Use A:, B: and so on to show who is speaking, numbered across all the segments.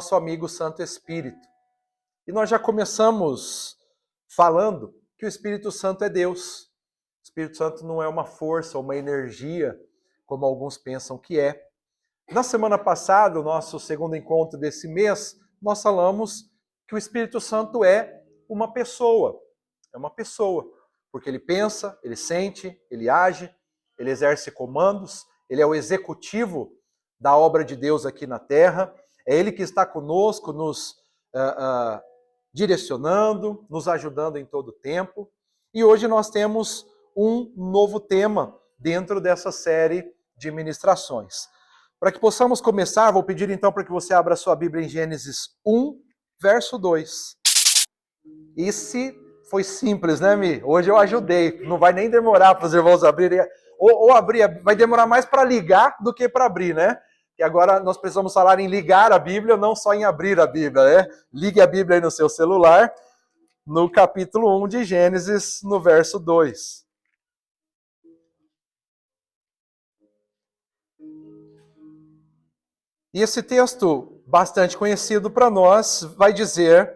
A: nosso amigo Santo Espírito. E nós já começamos falando que o Espírito Santo é Deus. O Espírito Santo não é uma força, uma energia, como alguns pensam que é. Na semana passada, o nosso segundo encontro desse mês, nós falamos que o Espírito Santo é uma pessoa. É uma pessoa, porque ele pensa, ele sente, ele age, ele exerce comandos, ele é o executivo da obra de Deus aqui na Terra. É ele que está conosco, nos direcionando, nos ajudando em todo o tempo. E hoje nós temos um novo tema dentro dessa série de ministrações. Para que possamos começar, vou pedir então para que você abra sua Bíblia em Gênesis 1, verso 2. Esse foi simples, né, Mi? Hoje eu ajudei. Não vai nem demorar para os irmãos abrirem. Ou abrir, vai demorar mais para ligar do que para abrir, né? E agora nós precisamos falar em ligar a Bíblia, não só em abrir a Bíblia, né? Ligue a Bíblia aí no seu celular, no capítulo 1 de Gênesis, no verso 2. E esse texto, bastante conhecido para nós, vai dizer: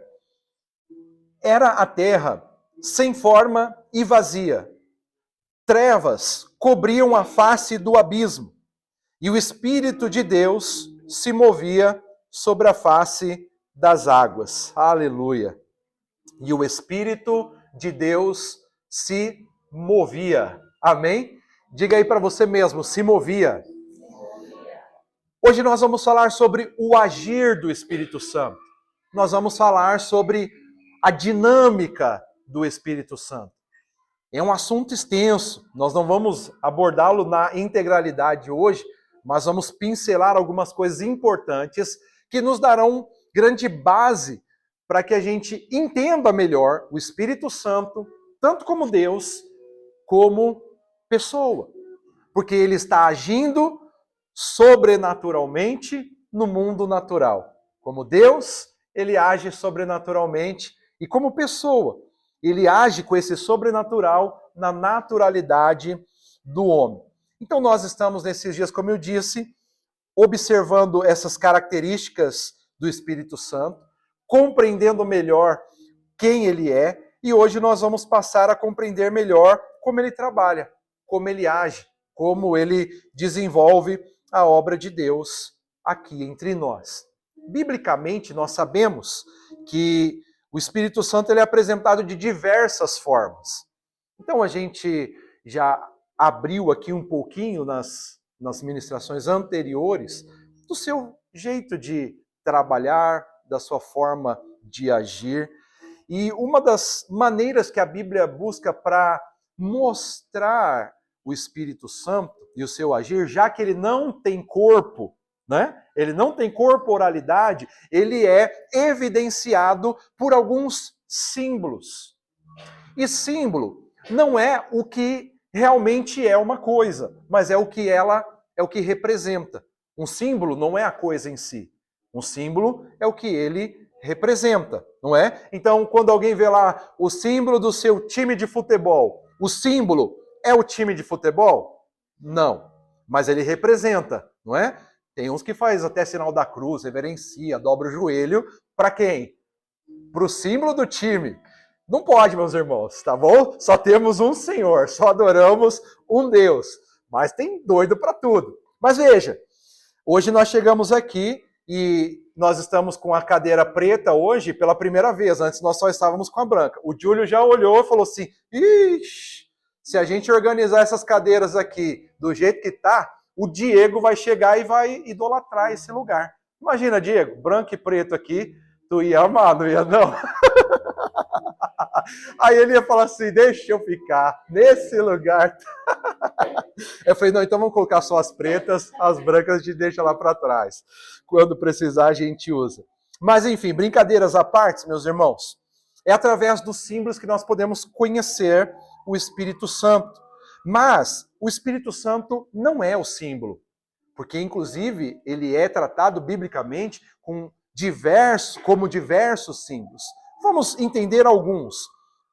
A: era a terra sem forma e vazia. Trevas cobriam a face do abismo, e o Espírito de Deus se movia sobre a face das águas. Aleluia! E o Espírito de Deus se movia. Amém? Diga aí para você mesmo, se movia. Hoje nós vamos falar sobre o agir do Espírito Santo. Nós vamos falar sobre a dinâmica do Espírito Santo. É um assunto extenso, nós não vamos abordá-lo na integralidade hoje, mas vamos pincelar algumas coisas importantes que nos darão grande base para que a gente entenda melhor o Espírito Santo, tanto como Deus, como pessoa. Porque ele está agindo sobrenaturalmente no mundo natural. Como Deus, ele age sobrenaturalmente, e como pessoa, ele age com esse sobrenatural na naturalidade do homem. Então nós estamos nesses dias, como eu disse, observando essas características do Espírito Santo, compreendendo melhor quem ele é, e hoje nós vamos passar a compreender melhor como ele trabalha, como ele age, como ele desenvolve a obra de Deus aqui entre nós. Biblicamente, nós sabemos que o Espírito Santo ele é apresentado de diversas formas. Então a gente já abriu aqui um pouquinho nas ministrações anteriores do seu jeito de trabalhar, da sua forma de agir. E uma das maneiras que a Bíblia busca para mostrar o Espírito Santo e o seu agir, já que ele não tem corpo, né? Ele não tem corporalidade, ele é evidenciado por alguns símbolos. E símbolo não é o que realmente é uma coisa, mas é o que ela é o que representa. Um símbolo não é a coisa em si. Um símbolo é o que ele representa, não é? Então, quando alguém vê lá o símbolo do seu time de futebol, o símbolo é o time de futebol? Não, mas ele representa, não é? Tem uns que faz até sinal da cruz, reverencia, dobra o joelho, para quem? Para o símbolo do time. Não pode, meus irmãos, tá bom? Só temos um Senhor, só adoramos um Deus. Mas tem doido para tudo. Mas veja, hoje nós chegamos aqui e nós estamos com a cadeira preta hoje pela primeira vez. Antes nós só estávamos com a branca. O Júlio já olhou e falou assim: ixi, se a gente organizar essas cadeiras aqui do jeito que tá, o Diego vai chegar e vai idolatrar esse lugar. Imagina, Diego, branco e preto aqui, tu ia amar, não ia não? Aí ele ia falar assim: deixa eu ficar nesse lugar. Eu falei: não, então vamos colocar só as pretas, as brancas a gente deixa lá para trás. Quando precisar a gente usa. Mas enfim, brincadeiras à parte, meus irmãos, é através dos símbolos que nós podemos conhecer o Espírito Santo. Mas o Espírito Santo não é o símbolo, porque inclusive ele é tratado biblicamente como diversos símbolos. Vamos entender alguns.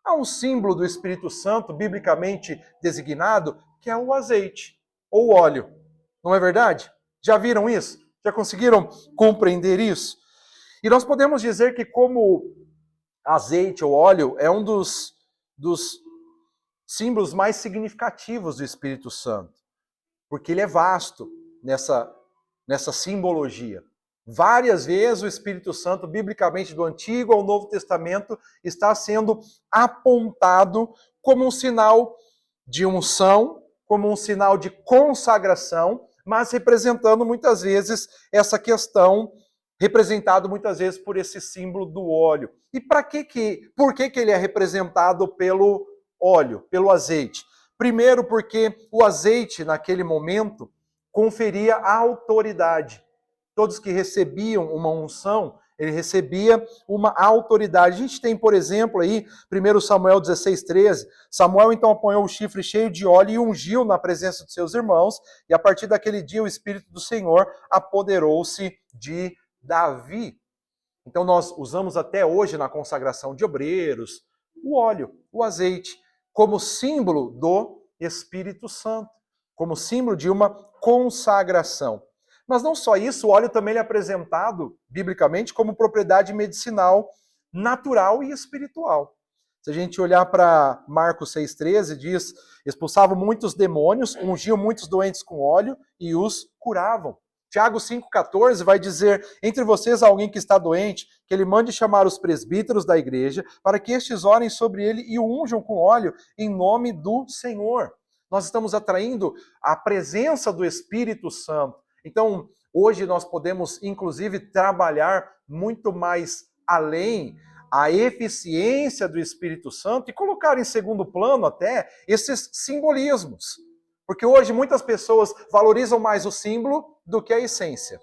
A: Há um símbolo do Espírito Santo, biblicamente designado, que é o azeite, ou o óleo. Não é verdade? Já viram isso? Já conseguiram compreender isso? E nós podemos dizer que como azeite ou óleo é um dos símbolos mais significativos do Espírito Santo, porque ele é vasto nessa simbologia. Várias vezes o Espírito Santo, biblicamente do Antigo ao Novo Testamento, está sendo apontado como um sinal de unção, como um sinal de consagração, mas representando muitas vezes essa questão, representado muitas vezes por esse símbolo do óleo. E por que ele é representado pelo óleo, pelo azeite? Primeiro, porque o azeite, naquele momento, conferia autoridade. Todos que recebiam uma unção, ele recebia uma autoridade. A gente tem, por exemplo, aí, 1 Samuel 16:13, Samuel então apanhou o chifre cheio de óleo e ungiu na presença de seus irmãos, e a partir daquele dia o Espírito do Senhor apoderou-se de Davi. Então nós usamos até hoje na consagração de obreiros o óleo, o azeite, como símbolo do Espírito Santo, como símbolo de uma consagração. Mas não só isso, o óleo também é apresentado, biblicamente, como propriedade medicinal, natural e espiritual. Se a gente olhar para Marcos 6,13, diz, expulsavam muitos demônios, ungiam muitos doentes com óleo e os curavam. Tiago 5,14 vai dizer, entre vocês há alguém que está doente, que ele mande chamar os presbíteros da igreja, para que estes orem sobre ele e o unjam com óleo em nome do Senhor. Nós estamos atraindo a presença do Espírito Santo. Então, hoje nós podemos, inclusive, trabalhar muito mais além a eficiência do Espírito Santo e colocar em segundo plano até esses simbolismos. Porque hoje muitas pessoas valorizam mais o símbolo do que a essência.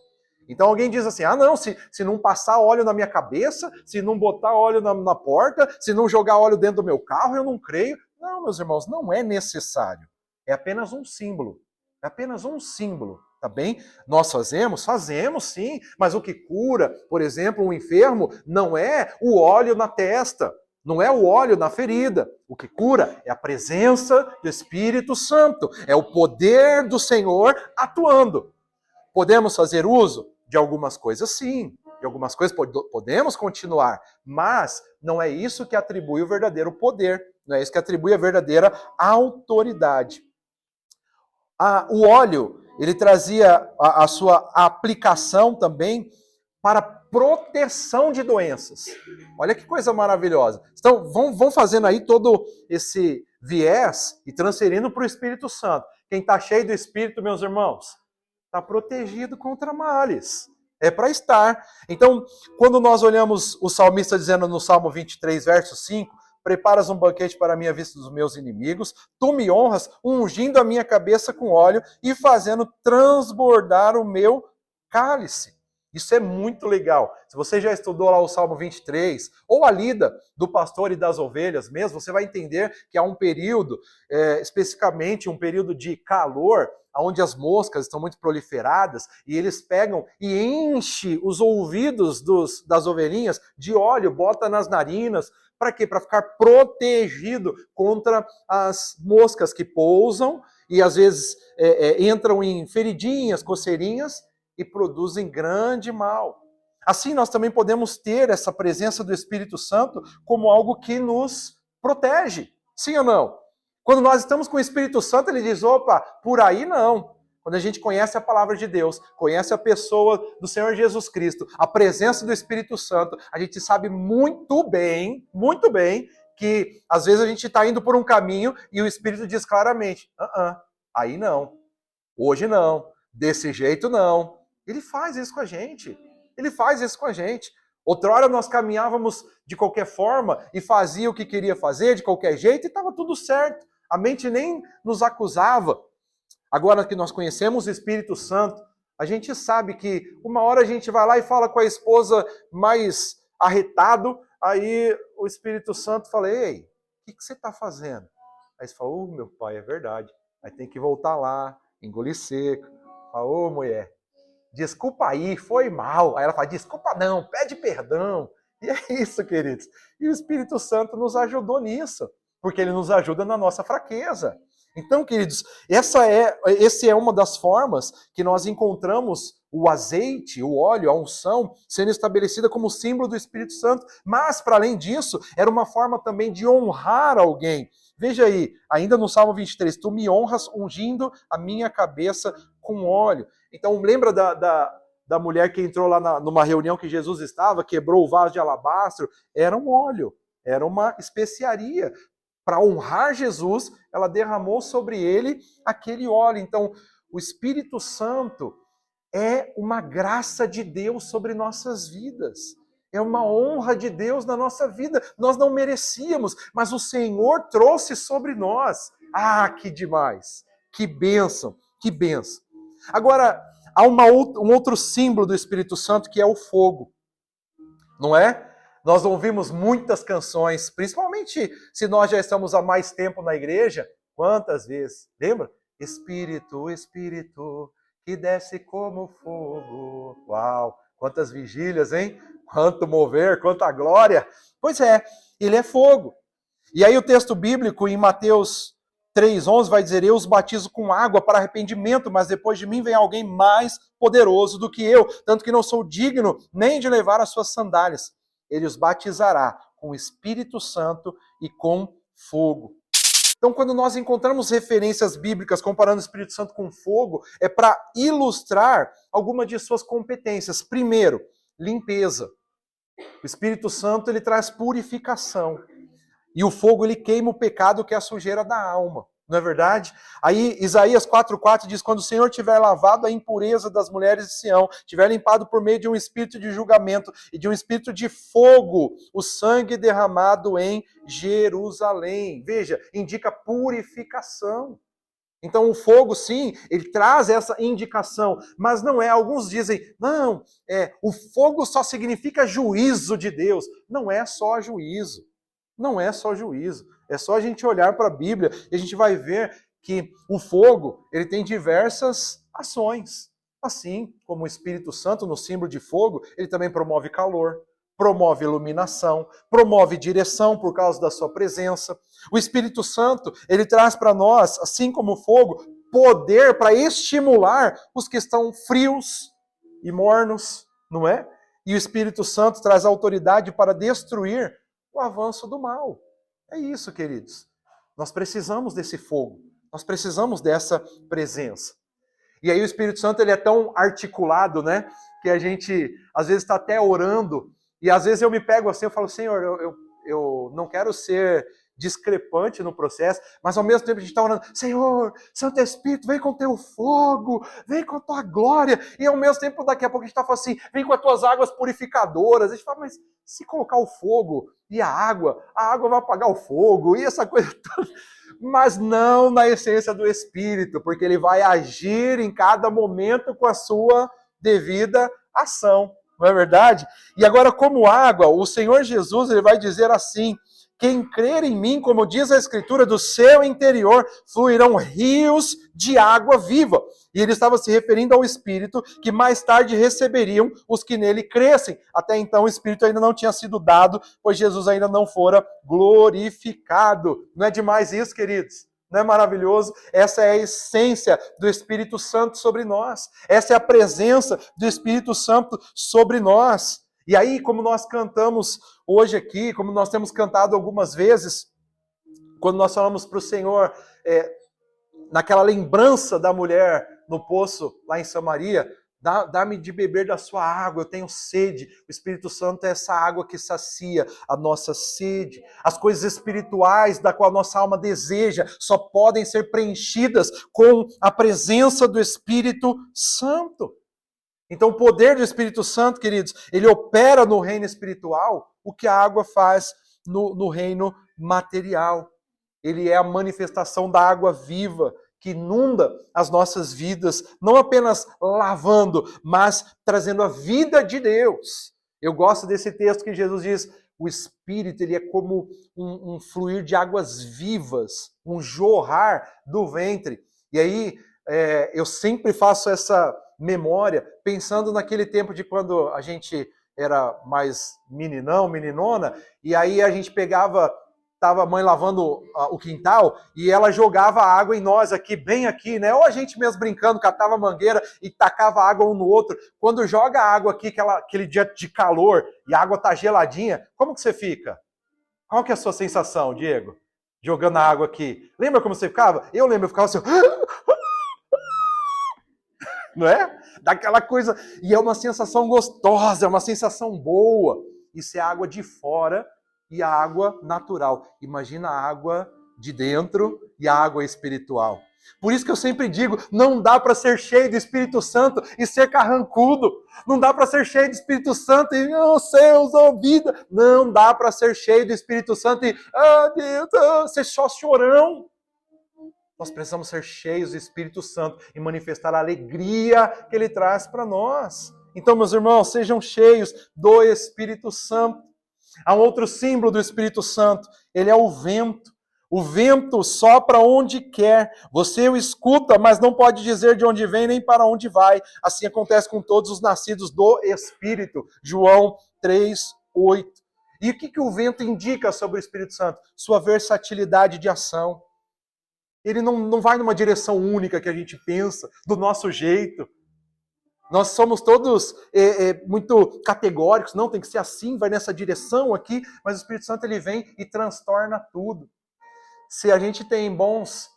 A: Então alguém diz assim, não, se não passar óleo na minha cabeça, se não botar óleo na porta, se não jogar óleo dentro do meu carro, eu não creio. Não, meus irmãos, não é necessário. É apenas um símbolo. É apenas um símbolo, tá bem? Nós fazemos sim, mas o que cura, por exemplo, um enfermo, não é o óleo na testa, não é o óleo na ferida. O que cura é a presença do Espírito Santo, é o poder do Senhor atuando. Podemos fazer uso de algumas coisas, sim, de algumas coisas podemos continuar, mas não é isso que atribui o verdadeiro poder, não é isso que atribui a verdadeira autoridade. O óleo, ele trazia a sua aplicação também para proteção de doenças. Olha que coisa maravilhosa. Então, vão fazendo aí todo esse viés e transferindo para o Espírito Santo. Quem está cheio do Espírito, meus irmãos, está protegido contra males. É para estar. Então, quando nós olhamos o salmista dizendo no Salmo 23, verso 5, preparas um banquete para a minha vista dos meus inimigos, tu me honras, ungindo a minha cabeça com óleo e fazendo transbordar o meu cálice. Isso é muito legal. Se você já estudou lá o Salmo 23, ou a lida do pastor e das ovelhas mesmo, você vai entender que há um período, especificamente um período de calor, onde as moscas estão muito proliferadas, e eles pegam e enchem os ouvidos das ovelhinhas de óleo, bota nas narinas. Para quê? Para ficar protegido contra as moscas que pousam e às vezes entram em feridinhas, coceirinhas e produzem grande mal. Assim, nós também podemos ter essa presença do Espírito Santo como algo que nos protege. Sim ou não? Quando nós estamos com o Espírito Santo, ele diz, opa, por aí não. Quando a gente conhece a palavra de Deus, conhece a pessoa do Senhor Jesus Cristo, a presença do Espírito Santo, a gente sabe muito bem, que às vezes a gente está indo por um caminho e o Espírito diz claramente, aí não, hoje não, desse jeito não. Ele faz isso com a gente. Ele faz isso com a gente. Outrora nós caminhávamos de qualquer forma e fazia o que queria fazer de qualquer jeito e estava tudo certo. A mente nem nos acusava. Agora que nós conhecemos o Espírito Santo, a gente sabe que uma hora a gente vai lá e fala com a esposa mais arretado, aí o Espírito Santo fala, ei, o que você está fazendo? Aí você fala, meu pai, é verdade. Aí tem que voltar lá, engolir seco. Fala, mulher, desculpa aí, foi mal. Aí ela fala, desculpa não, pede perdão. E é isso, queridos. E o Espírito Santo nos ajudou nisso, porque ele nos ajuda na nossa fraqueza. Então, queridos, essa é uma das formas que nós encontramos o azeite, o óleo, a unção, sendo estabelecida como símbolo do Espírito Santo, mas, para além disso, era uma forma também de honrar alguém. Veja aí, ainda no Salmo 23, tu me honras ungindo a minha cabeça com óleo. Então, lembra da mulher que entrou lá numa reunião que Jesus estava, quebrou o vaso de alabastro? Era um óleo, era uma especiaria. Para honrar Jesus, ela derramou sobre ele aquele óleo. Então, o Espírito Santo é uma graça de Deus sobre nossas vidas. É uma honra de Deus na nossa vida. Nós não merecíamos, mas o Senhor trouxe sobre nós. Ah, que demais! Que bênção, que bênção. Agora, há um outro símbolo do Espírito Santo que é o fogo. Não é? Nós ouvimos muitas canções, principalmente se nós já estamos há mais tempo na igreja. Quantas vezes? Lembra? Espírito, Espírito, que desce como fogo. Uau! Quantas vigílias, hein? Quanto mover, quanta glória. Pois é, ele é fogo. E aí o texto bíblico em Mateus 3:11 vai dizer: eu os batizo com água para arrependimento, mas depois de mim vem alguém mais poderoso do que eu, tanto que não sou digno nem de levar as suas sandálias. Ele os batizará com o Espírito Santo e com fogo. Então, quando nós encontramos referências bíblicas comparando o Espírito Santo com fogo, é para ilustrar alguma de suas competências. Primeiro, limpeza. O Espírito Santo, ele traz purificação. E o fogo, ele queima o pecado, que é a sujeira da alma. Não é verdade? Aí Isaías 4:4 diz: quando o Senhor tiver lavado a impureza das mulheres de Sião, tiver limpado por meio de um espírito de julgamento e de um espírito de fogo, o sangue derramado em Jerusalém. Veja, indica purificação. Então o fogo, sim, ele traz essa indicação, mas não é. Alguns dizem, não, o fogo só significa juízo de Deus. Não é só juízo. Não é só juízo. É só a gente olhar para a Bíblia e a gente vai ver que o fogo, ele tem diversas ações. Assim como o Espírito Santo, no símbolo de fogo, ele também promove calor, promove iluminação, promove direção por causa da sua presença. O Espírito Santo, ele traz para nós, assim como o fogo, poder para estimular os que estão frios e mornos, não é? E o Espírito Santo traz autoridade para destruir o avanço do mal. É isso, queridos. Nós precisamos desse fogo. Nós precisamos dessa presença. E aí o Espírito Santo, ele é tão articulado, né? Que a gente, às vezes, está até orando. E às vezes eu me pego assim, eu falo, Senhor, eu não quero ser discrepante no processo, mas ao mesmo tempo a gente está orando, Senhor, Santo Espírito, vem com teu fogo, vem com tua glória, e ao mesmo tempo daqui a pouco a gente está falando assim, vem com as tuas águas purificadoras. A gente fala, mas se colocar o fogo e a água vai apagar o fogo, e essa coisa toda. Mas não na essência do Espírito, porque ele vai agir em cada momento com a sua devida ação, não é verdade? E agora, como água, o Senhor Jesus, ele vai dizer assim: quem crer em mim, como diz a Escritura, do seu interior fluirão rios de água viva. E ele estava se referindo ao Espírito que mais tarde receberiam os que nele crescem. Até então o Espírito ainda não tinha sido dado, pois Jesus ainda não fora glorificado. Não é demais isso, queridos? Não é maravilhoso? Essa é a essência do Espírito Santo sobre nós. Essa é a presença do Espírito Santo sobre nós. E aí, como nós cantamos hoje aqui, como nós temos cantado algumas vezes, quando nós falamos para o Senhor, naquela lembrança da mulher no poço lá em Samaria, dá-me de beber da sua água, eu tenho sede. O Espírito Santo é essa água que sacia a nossa sede. As coisas espirituais da qual a nossa alma deseja só podem ser preenchidas com a presença do Espírito Santo. Então o poder do Espírito Santo, queridos, ele opera no reino espiritual o que a água faz no reino material. Ele é a manifestação da água viva que inunda as nossas vidas, não apenas lavando, mas trazendo a vida de Deus. Eu gosto desse texto que Jesus diz, o Espírito, ele é como um fluir de águas vivas, um jorrar do ventre. E aí, eu sempre faço essa memória, pensando naquele tempo de quando a gente era mais meninão, meninona, e aí a gente pegava estava a mãe lavando o quintal e ela jogava água em nós aqui, bem aqui, né? Ou a gente mesmo brincando, catava a mangueira e tacava água um no outro. Quando joga água aqui, aquele dia de calor e a água tá geladinha, como que você fica? Qual que é a sua sensação, Diego? Jogando a água aqui. Lembra como você ficava? Eu lembro, eu ficava assim... Não é? Daquela coisa... E é uma sensação gostosa, é uma sensação boa. Isso é água de fora e a água natural. Imagina a água de dentro e a água espiritual. Por isso que eu sempre digo, não dá para ser cheio do Espírito Santo e ser carrancudo. Não dá para ser cheio do Espírito Santo e, céus, vida. Não dá para ser cheio do Espírito Santo e, Deus, ser só chorão. Nós precisamos ser cheios do Espírito Santo e manifestar a alegria que Ele traz para nós. Então, meus irmãos, sejam cheios do Espírito Santo. Há um outro símbolo do Espírito Santo, ele é o vento. O vento sopra onde quer. Você o escuta, mas não pode dizer de onde vem nem para onde vai. Assim acontece com todos os nascidos do Espírito. João 3:8. E o que o vento indica sobre o Espírito Santo? Sua versatilidade de ação. Ele não vai numa direção única que a gente pensa, do nosso jeito. Nós somos todos muito categóricos, não, tem que ser assim, vai nessa direção aqui, mas o Espírito Santo ele vem e transtorna tudo. Se a gente tem bons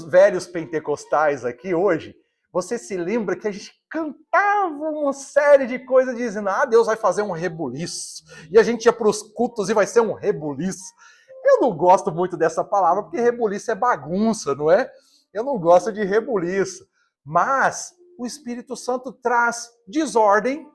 A: velhos pentecostais aqui hoje, você se lembra que a gente cantava uma série de coisas dizendo, Deus vai fazer um rebuliço, e a gente ia para os cultos e vai ser um rebuliço. Eu não gosto muito dessa palavra, porque rebuliço é bagunça, não é? Eu não gosto de rebuliço, mas o Espírito Santo traz desordem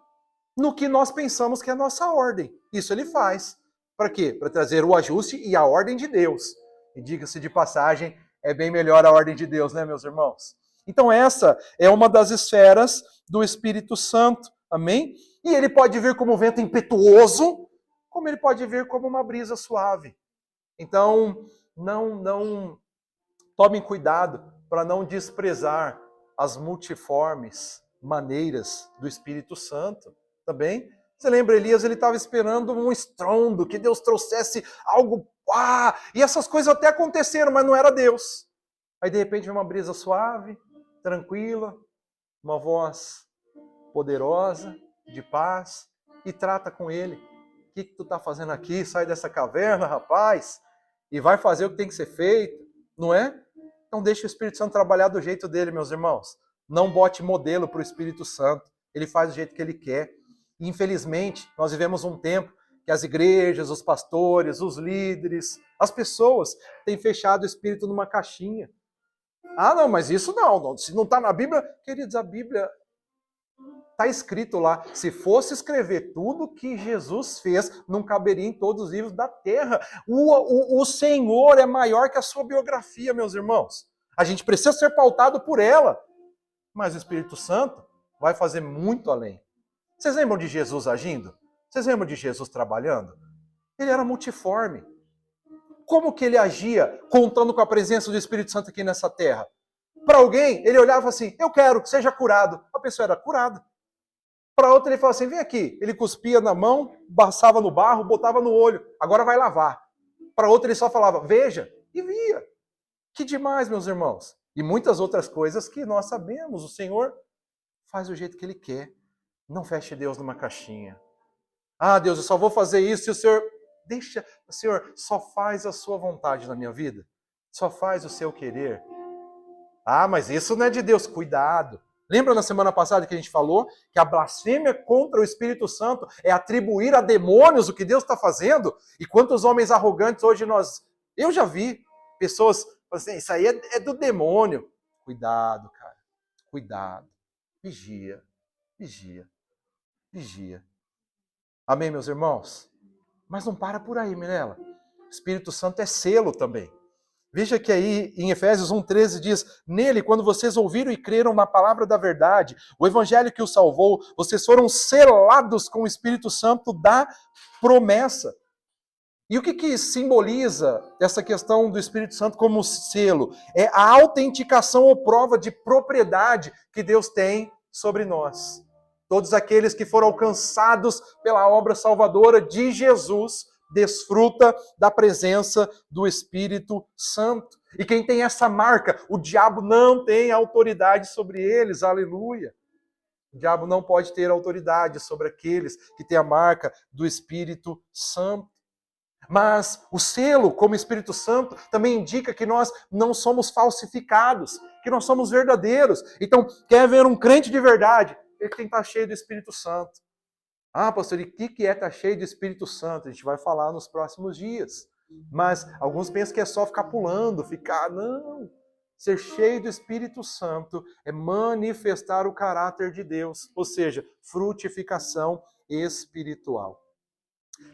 A: no que nós pensamos que é a nossa ordem. Isso ele faz. Para quê? Para trazer o ajuste e a ordem de Deus. E diga-se de passagem, é bem melhor a ordem de Deus, né, meus irmãos? Então essa é uma das esferas do Espírito Santo. Amém? E ele pode vir como um vento impetuoso, como ele pode vir como uma brisa suave. Então, não tomem cuidado para não desprezar as multiformes maneiras do Espírito Santo, tá bem? Você lembra, Elias, ele estava esperando um estrondo, que Deus trouxesse algo, e essas coisas até aconteceram, mas não era Deus. Aí de repente vem uma brisa suave, tranquila, uma voz poderosa, de paz, e trata com ele. O que tu está fazendo aqui? Sai dessa caverna, rapaz, e vai fazer o que tem que ser feito, não é? Então deixa o Espírito Santo trabalhar do jeito dele, meus irmãos. Não bote modelo para o Espírito Santo. Ele faz do jeito que ele quer. E, infelizmente, nós vivemos um tempo que as igrejas, os pastores, os líderes, as pessoas têm fechado o Espírito numa caixinha. Não, mas isso não. Se não está na Bíblia, queridos, a Bíblia está escrito lá. Se fosse escrever tudo que Jesus fez, não caberia em todos os livros da terra. O Senhor é maior que a sua biografia, meus irmãos. A gente precisa ser pautado por ela. Mas o Espírito Santo vai fazer muito além. Vocês lembram de Jesus agindo? Vocês lembram de Jesus trabalhando? Ele era multiforme. Como que ele agia contando com a presença do Espírito Santo aqui nessa terra? Para alguém, ele olhava assim, eu quero que seja curado. A pessoa era curada. Para outra, ele falava assim, vem aqui. Ele cuspia na mão, passava no barro, botava no olho. Agora vai lavar. Para outra, ele só falava, veja, e via. Que demais, meus irmãos. E muitas outras coisas que nós sabemos. O Senhor faz do jeito que Ele quer. Não feche Deus numa caixinha. Deus, eu só vou fazer isso se o Senhor... Deixa, Senhor, só faz a sua vontade na minha vida. Só faz o seu querer. Mas isso não é de Deus. Cuidado. Lembra na semana passada que a gente falou que a blasfêmia contra o Espírito Santo é atribuir a demônios o que Deus está fazendo? E quantos homens arrogantes hoje nós... Eu já vi pessoas assim, isso aí é do demônio. Cuidado, cara. Cuidado. Vigia. Vigia. Vigia. Amém, meus irmãos? Mas não para por aí, Mirella. O Espírito Santo é selo também. Veja que aí em Efésios 1,13 diz, nele, quando vocês ouviram e creram na palavra da verdade, o evangelho que os salvou, vocês foram selados com o Espírito Santo da promessa. E o que simboliza essa questão do Espírito Santo como selo? É a autenticação ou prova de propriedade que Deus tem sobre nós. Todos aqueles que foram alcançados pela obra salvadora de Jesus desfruta da presença do Espírito Santo. E quem tem essa marca, o diabo não tem autoridade sobre eles, aleluia. O diabo não pode ter autoridade sobre aqueles que têm a marca do Espírito Santo. Mas o selo, como Espírito Santo, também indica que nós não somos falsificados, que nós somos verdadeiros. Então, quer ver um crente de verdade? Ele tem que estar cheio do Espírito Santo. Ah, pastor, e o que é estar cheio do Espírito Santo? A gente vai falar nos próximos dias. Mas alguns pensam que é só ficar pulando, Não. Ser cheio do Espírito Santo é manifestar o caráter de Deus, ou seja, frutificação espiritual.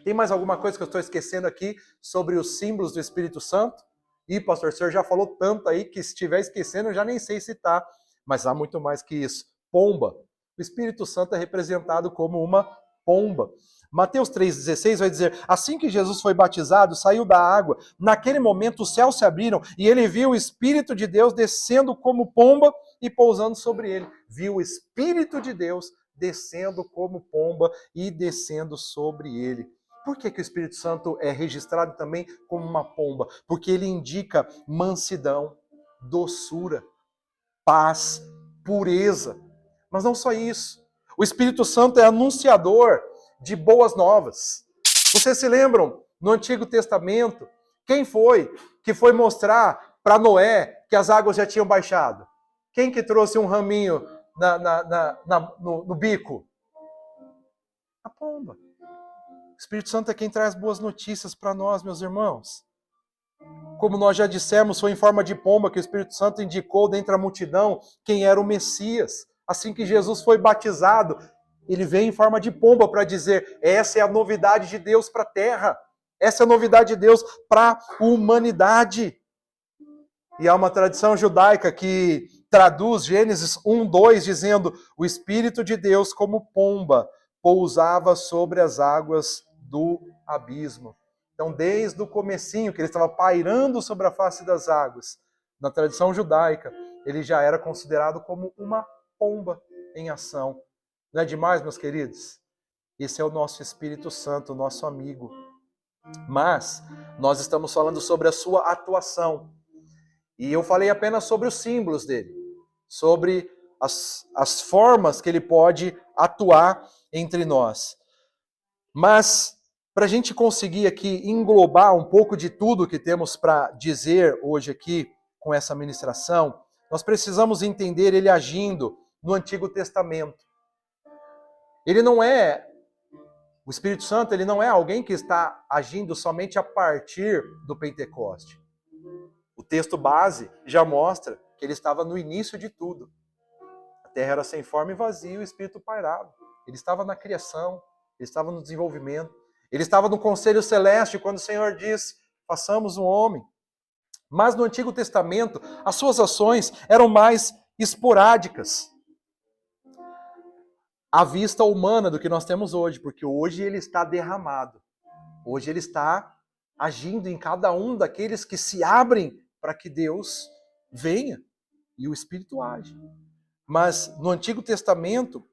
A: Tem mais alguma coisa que eu estou esquecendo aqui sobre os símbolos do Espírito Santo? Ih, pastor, o senhor já falou tanto aí que se estiver esquecendo eu já nem sei citar. Mas há muito mais que isso. Pomba. O Espírito Santo é representado como uma pomba. Mateus 3,16 vai dizer, assim que Jesus foi batizado, saiu da água, naquele momento os céus se abriram e ele viu o Espírito de Deus descendo como pomba e pousando sobre ele. Viu o Espírito de Deus descendo como pomba e descendo sobre ele. Por que o Espírito Santo é registrado também como uma pomba? Porque ele indica mansidão, doçura, paz, pureza. Mas não só isso. O Espírito Santo é anunciador de boas novas. Vocês se lembram, no Antigo Testamento, quem foi que foi mostrar para Noé que as águas já tinham baixado? Quem que trouxe um raminho no bico? A pomba. O Espírito Santo é quem traz boas notícias para nós, meus irmãos. Como nós já dissemos, foi em forma de pomba que o Espírito Santo indicou dentre a multidão quem era o Messias. Assim que Jesus foi batizado, ele veio em forma de pomba para dizer, essa é a novidade de Deus para a terra. Essa é a novidade de Deus para a humanidade. E há uma tradição judaica que traduz Gênesis 1:2 dizendo, o Espírito de Deus como pomba pousava sobre as águas do abismo. Então, desde o comecinho, que ele estava pairando sobre a face das águas, na tradição judaica, ele já era considerado como uma pomba em ação. Não é demais, meus queridos? Esse é o nosso Espírito Santo, o nosso amigo. Mas nós estamos falando sobre a sua atuação. E eu falei apenas sobre os símbolos dele, sobre as formas que ele pode atuar entre nós. Mas, para a gente conseguir aqui englobar um pouco de tudo que temos para dizer hoje aqui com essa ministração, nós precisamos entender ele agindo no Antigo Testamento. O Espírito Santo, ele não é alguém que está agindo somente a partir do Pentecoste. O texto base já mostra que ele estava no início de tudo. A terra era sem forma e vazia e o Espírito pairava. Ele estava na criação, ele estava no desenvolvimento. Ele estava no conselho celeste quando o Senhor disse, façamos um homem. Mas no Antigo Testamento, as suas ações eram mais esporádicas à vista humana do que nós temos hoje, porque hoje ele está derramado. Hoje ele está agindo em cada um daqueles que se abrem para que Deus venha e o Espírito age. Mas no Antigo Testamento,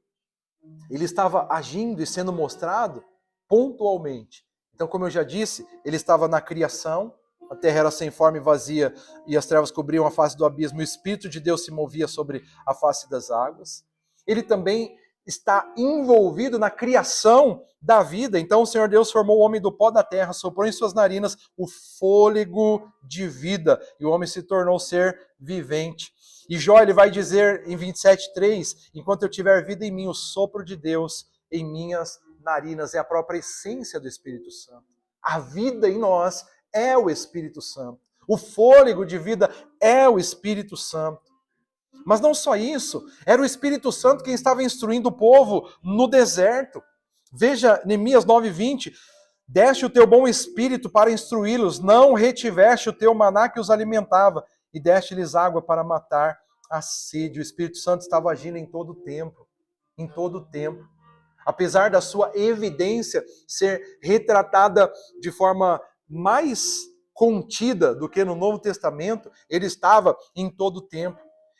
A: ele estava agindo e sendo mostrado pontualmente. Então, como eu já disse, ele estava na criação, a terra era sem forma e vazia e as trevas cobriam a face do abismo, e o Espírito de Deus se movia sobre a face das águas. Ele também está envolvido na criação da vida. Então o Senhor Deus formou o homem do pó da terra, soprou em suas narinas o fôlego de vida, e o homem se tornou ser vivente. E Jó, ele vai dizer em 27:3, enquanto eu tiver vida em mim, o sopro de Deus em minhas narinas, é a própria essência do Espírito Santo. A vida em nós é o Espírito Santo. O fôlego de vida é o Espírito Santo. Mas não só isso, era o Espírito Santo quem estava instruindo o povo no deserto. Veja Neemias 9:20, deste o teu bom espírito para instruí-los, não retiveste o teu maná que os alimentava, e deste-lhes água para matar a sede. O Espírito Santo estava agindo em todo o tempo, em todo o tempo. Apesar da sua evidência ser retratada de forma mais contida do que no Novo Testamento, ele estava em todo o tempo.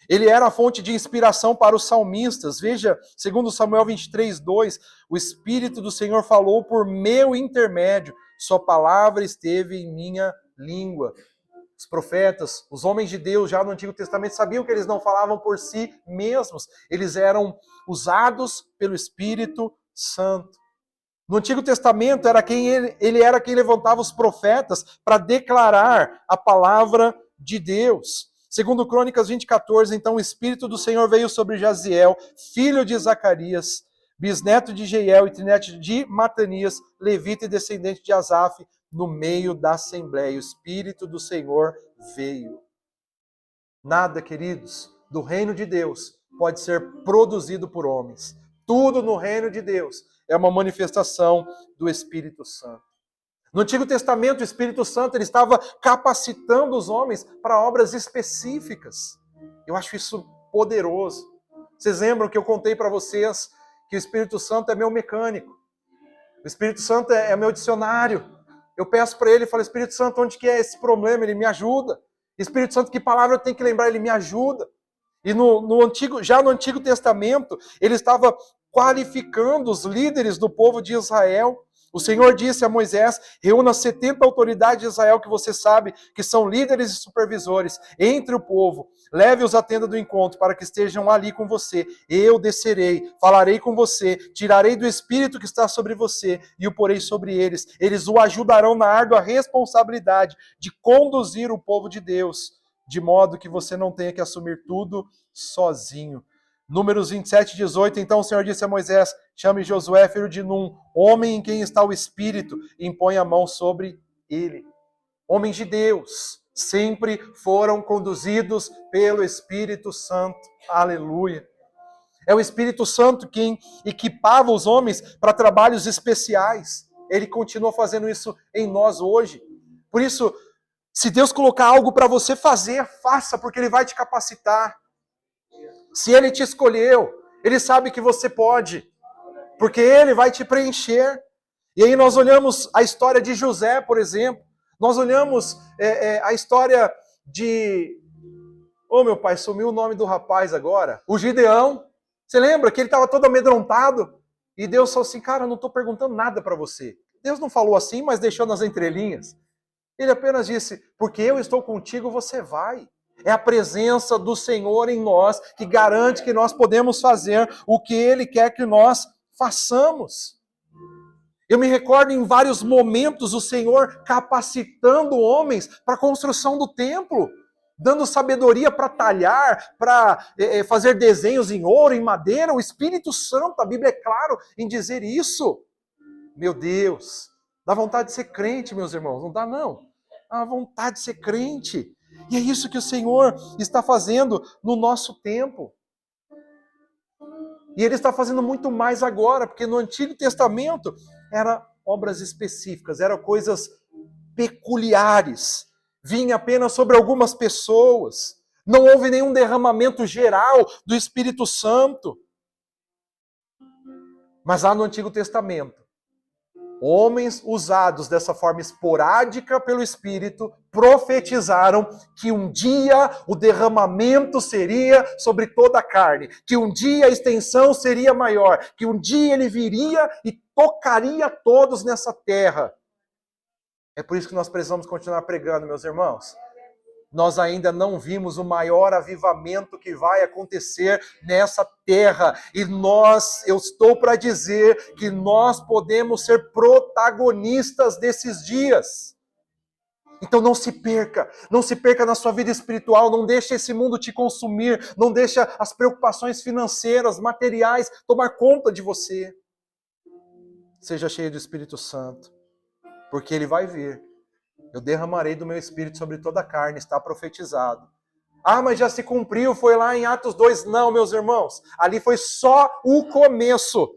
A: Ele era a fonte de inspiração para os salmistas. Veja, segundo Samuel 23:2, o Espírito do Senhor falou por meu intermédio, sua palavra esteve em minha língua. Os profetas, os homens de Deus já no Antigo Testamento sabiam que eles não falavam por si mesmos, eles eram usados pelo Espírito Santo. No Antigo Testamento ele era quem levantava os profetas para declarar a palavra de Deus. Segundo Crônicas 20:14, então o Espírito do Senhor veio sobre Jaziel, filho de Zacarias, bisneto de Jeiel e trinete de Matanias, levita e descendente de Asaf, no meio da assembleia. O Espírito do Senhor veio. Nada, queridos, do reino de Deus pode ser produzido por homens. Tudo no reino de Deus é uma manifestação do Espírito Santo. No Antigo Testamento, o Espírito Santo ele estava capacitando os homens para obras específicas. Eu acho isso poderoso. Vocês lembram que eu contei para vocês que o Espírito Santo é meu mecânico. O Espírito Santo é meu dicionário. Eu peço para ele e falo, Espírito Santo, onde que é esse problema? Ele me ajuda. Espírito Santo, que palavra eu tenho que lembrar? Ele me ajuda. E já no Antigo Testamento, ele estava qualificando os líderes do povo de Israel. O Senhor disse a Moisés, reúna 70 autoridades de Israel que você sabe que são líderes e supervisores entre o povo. Leve-os à tenda do encontro para que estejam ali com você. Eu descerei, falarei com você, tirarei do espírito que está sobre você e o porei sobre eles. Eles o ajudarão na árdua responsabilidade de conduzir o povo de Deus, de modo que você não tenha que assumir tudo sozinho. Números 27:18, então o Senhor disse a Moisés, chame Josué, filho de Num, homem em quem está o Espírito, e impõe a mão sobre ele. Homens de Deus sempre foram conduzidos pelo Espírito Santo. Aleluia. É o Espírito Santo quem equipava os homens para trabalhos especiais. Ele continua fazendo isso em nós hoje. Por isso, se Deus colocar algo para você fazer, faça, porque Ele vai te capacitar. Se Ele te escolheu, Ele sabe que você pode, porque Ele vai te preencher. E aí nós olhamos a história de José, por exemplo, nós olhamos a história de... Oh, meu pai, sumiu o nome do rapaz agora. O Gideão. Você lembra que ele estava todo amedrontado? E Deus falou assim, cara, eu não estou perguntando nada para você. Deus não falou assim, mas deixou nas entrelinhas. Ele apenas disse, porque eu estou contigo, você vai. É a presença do Senhor em nós que garante que nós podemos fazer o que Ele quer que nós façamos. Eu me recordo em vários momentos o Senhor capacitando homens para a construção do templo, dando sabedoria para talhar, para fazer desenhos em ouro, em madeira. O Espírito Santo, a Bíblia é claro em dizer isso. Meu Deus, dá vontade de ser crente, meus irmãos, não dá não. Dá vontade de ser crente. E é isso que o Senhor está fazendo no nosso tempo. E Ele está fazendo muito mais agora, porque no Antigo Testamento eram obras específicas, eram coisas peculiares, vinha apenas sobre algumas pessoas, não houve nenhum derramamento geral do Espírito Santo. Mas lá no Antigo Testamento, homens usados dessa forma esporádica pelo Espírito profetizaram que um dia o derramamento seria sobre toda a carne, que um dia a extensão seria maior, que um dia ele viria e tocaria todos nessa terra. É por isso que nós precisamos continuar pregando, meus irmãos. Nós ainda não vimos o maior avivamento que vai acontecer nessa terra. E eu estou para dizer que nós podemos ser protagonistas desses dias. Então não se perca na sua vida espiritual, não deixe esse mundo te consumir, não deixe as preocupações financeiras, materiais, tomar conta de você. Seja cheio do Espírito Santo, porque Ele vai vir. Eu derramarei do meu Espírito sobre toda a carne, está profetizado. Ah, mas já se cumpriu, foi lá em Atos 2. Não, meus irmãos, ali foi só o começo.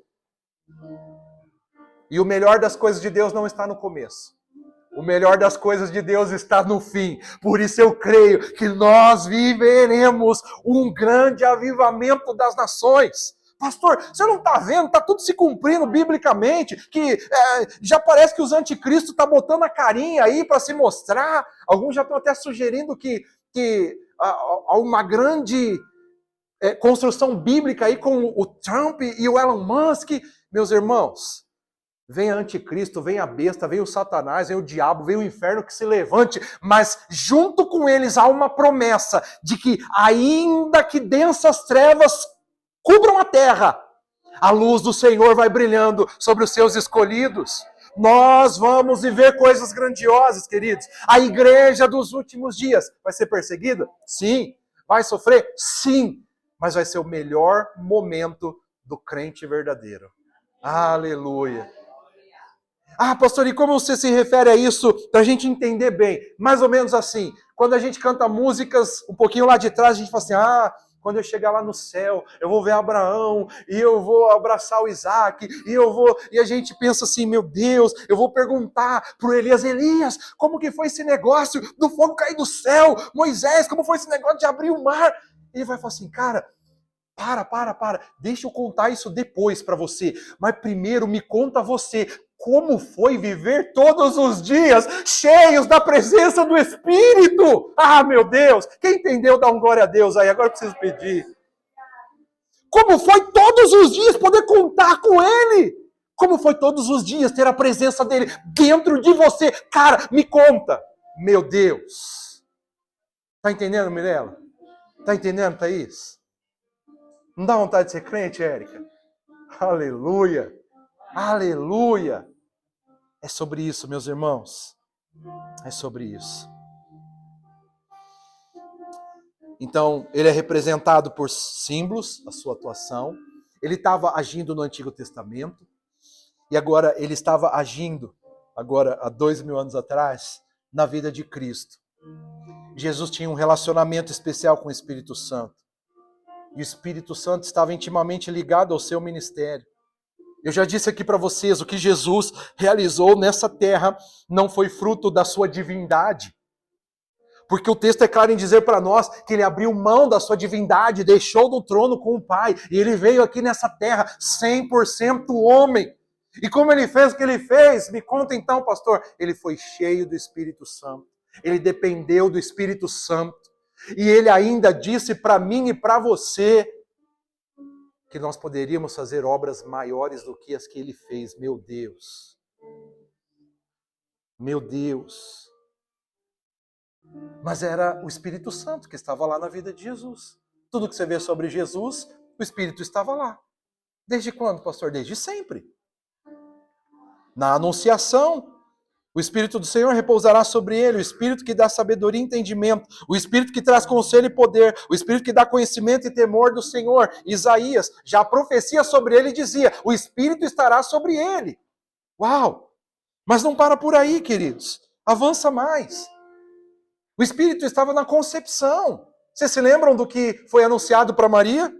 A: E o melhor das coisas de Deus não está no começo. O melhor das coisas de Deus está no fim. Por isso eu creio que nós viveremos um grande avivamento das nações. Pastor, você não está vendo? Está tudo se cumprindo biblicamente, que já parece que os anticristos estão botando a carinha aí para se mostrar. Alguns já estão até sugerindo que há uma grande construção bíblica aí com o Trump e o Elon Musk. Meus irmãos, Vem anticristo, vem a besta, vem o Satanás, vem o diabo, vem o inferno que se levante, mas junto com eles há uma promessa de que ainda que densas trevas cubram a terra, a luz do Senhor vai brilhando sobre os seus escolhidos. Nós vamos viver coisas grandiosas, queridos. A igreja dos últimos dias vai ser perseguida? Sim. Vai sofrer? Sim. Mas vai ser o melhor momento do crente verdadeiro. Aleluia. Ah, pastor, e como você se refere a isso para a gente entender bem? Mais ou menos assim, quando a gente canta músicas um pouquinho lá de trás, a gente fala assim, quando eu chegar lá no céu, eu vou ver Abraão, e eu vou abraçar o Isaac, e a gente pensa assim, meu Deus, eu vou perguntar pro Elias, como que foi esse negócio do fogo cair do céu? Moisés, como foi esse negócio de abrir o mar? E ele vai falar assim, cara, para, deixa eu contar isso depois para você, mas primeiro me conta você, como foi viver todos os dias cheios da presença do Espírito? Ah, meu Deus! Quem entendeu, dá um glória a Deus aí. Agora eu preciso pedir. Como foi todos os dias poder contar com Ele? Como foi todos os dias ter a presença dEle dentro de você? Cara, me conta. Meu Deus. Tá entendendo, Mirella? Tá entendendo, Thaís? Não dá vontade de ser crente, Érica? Aleluia. Aleluia. É sobre isso, meus irmãos. É sobre isso. Então, ele é representado por símbolos, a sua atuação. Ele estava agindo no Antigo Testamento. E agora, ele estava agindo, agora há 2000 anos atrás, na vida de Cristo. Jesus tinha um relacionamento especial com o Espírito Santo. E o Espírito Santo estava intimamente ligado ao seu ministério. Eu já disse aqui para vocês, o que Jesus realizou nessa terra não foi fruto da sua divindade. Porque o texto é claro em dizer para nós que ele abriu mão da sua divindade, deixou do trono com o Pai, e ele veio aqui nessa terra 100% homem. E como ele fez o que ele fez? Me conta então, pastor. Ele foi cheio do Espírito Santo. Ele dependeu do Espírito Santo. E ele ainda disse para mim e para você que nós poderíamos fazer obras maiores do que as que ele fez. Meu Deus. Meu Deus. Mas era o Espírito Santo que estava lá na vida de Jesus. Tudo que você vê sobre Jesus, o Espírito estava lá. Desde quando, pastor? Desde sempre. Na Anunciação, o Espírito do Senhor repousará sobre ele, o Espírito que dá sabedoria e entendimento, o Espírito que traz conselho e poder, o Espírito que dá conhecimento e temor do Senhor. Isaías, já a profecia sobre ele dizia, o Espírito estará sobre ele. Uau! Mas não para por aí, queridos. Avança mais. O Espírito estava na concepção. Vocês se lembram do que foi anunciado para Maria?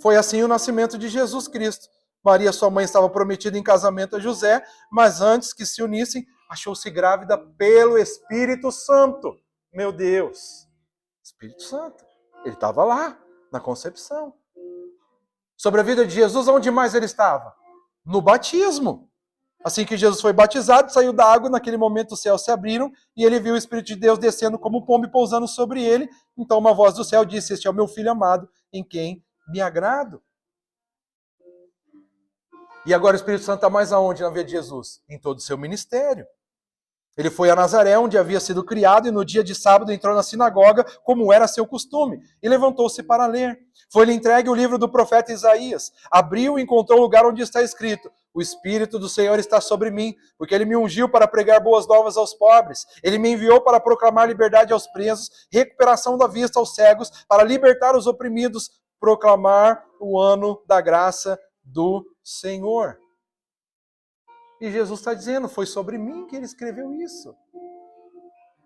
A: Foi assim o nascimento de Jesus Cristo. Maria, sua mãe, estava prometida em casamento a José, mas antes que se unissem, achou-se grávida pelo Espírito Santo. Meu Deus! Espírito Santo. Ele estava lá, na concepção. Sobre a vida de Jesus, onde mais ele estava? No batismo. Assim que Jesus foi batizado, saiu da água, naquele momento os céus se abriram e ele viu o Espírito de Deus descendo como pombo e pousando sobre ele. Então uma voz do céu disse, este é o meu filho amado, em quem me agrado. E agora o Espírito Santo está mais aonde na vida de Jesus? Em todo o seu ministério. Ele foi a Nazaré, onde havia sido criado, e no dia de sábado entrou na sinagoga, como era seu costume, e levantou-se para ler. Foi-lhe entregue o livro do profeta Isaías. Abriu e encontrou o lugar onde está escrito, o Espírito do Senhor está sobre mim, porque ele me ungiu para pregar boas novas aos pobres. Ele me enviou para proclamar liberdade aos presos, recuperação da vista aos cegos, para libertar os oprimidos, proclamar o ano da graça do Senhor. E Jesus está dizendo, foi sobre mim que ele escreveu isso.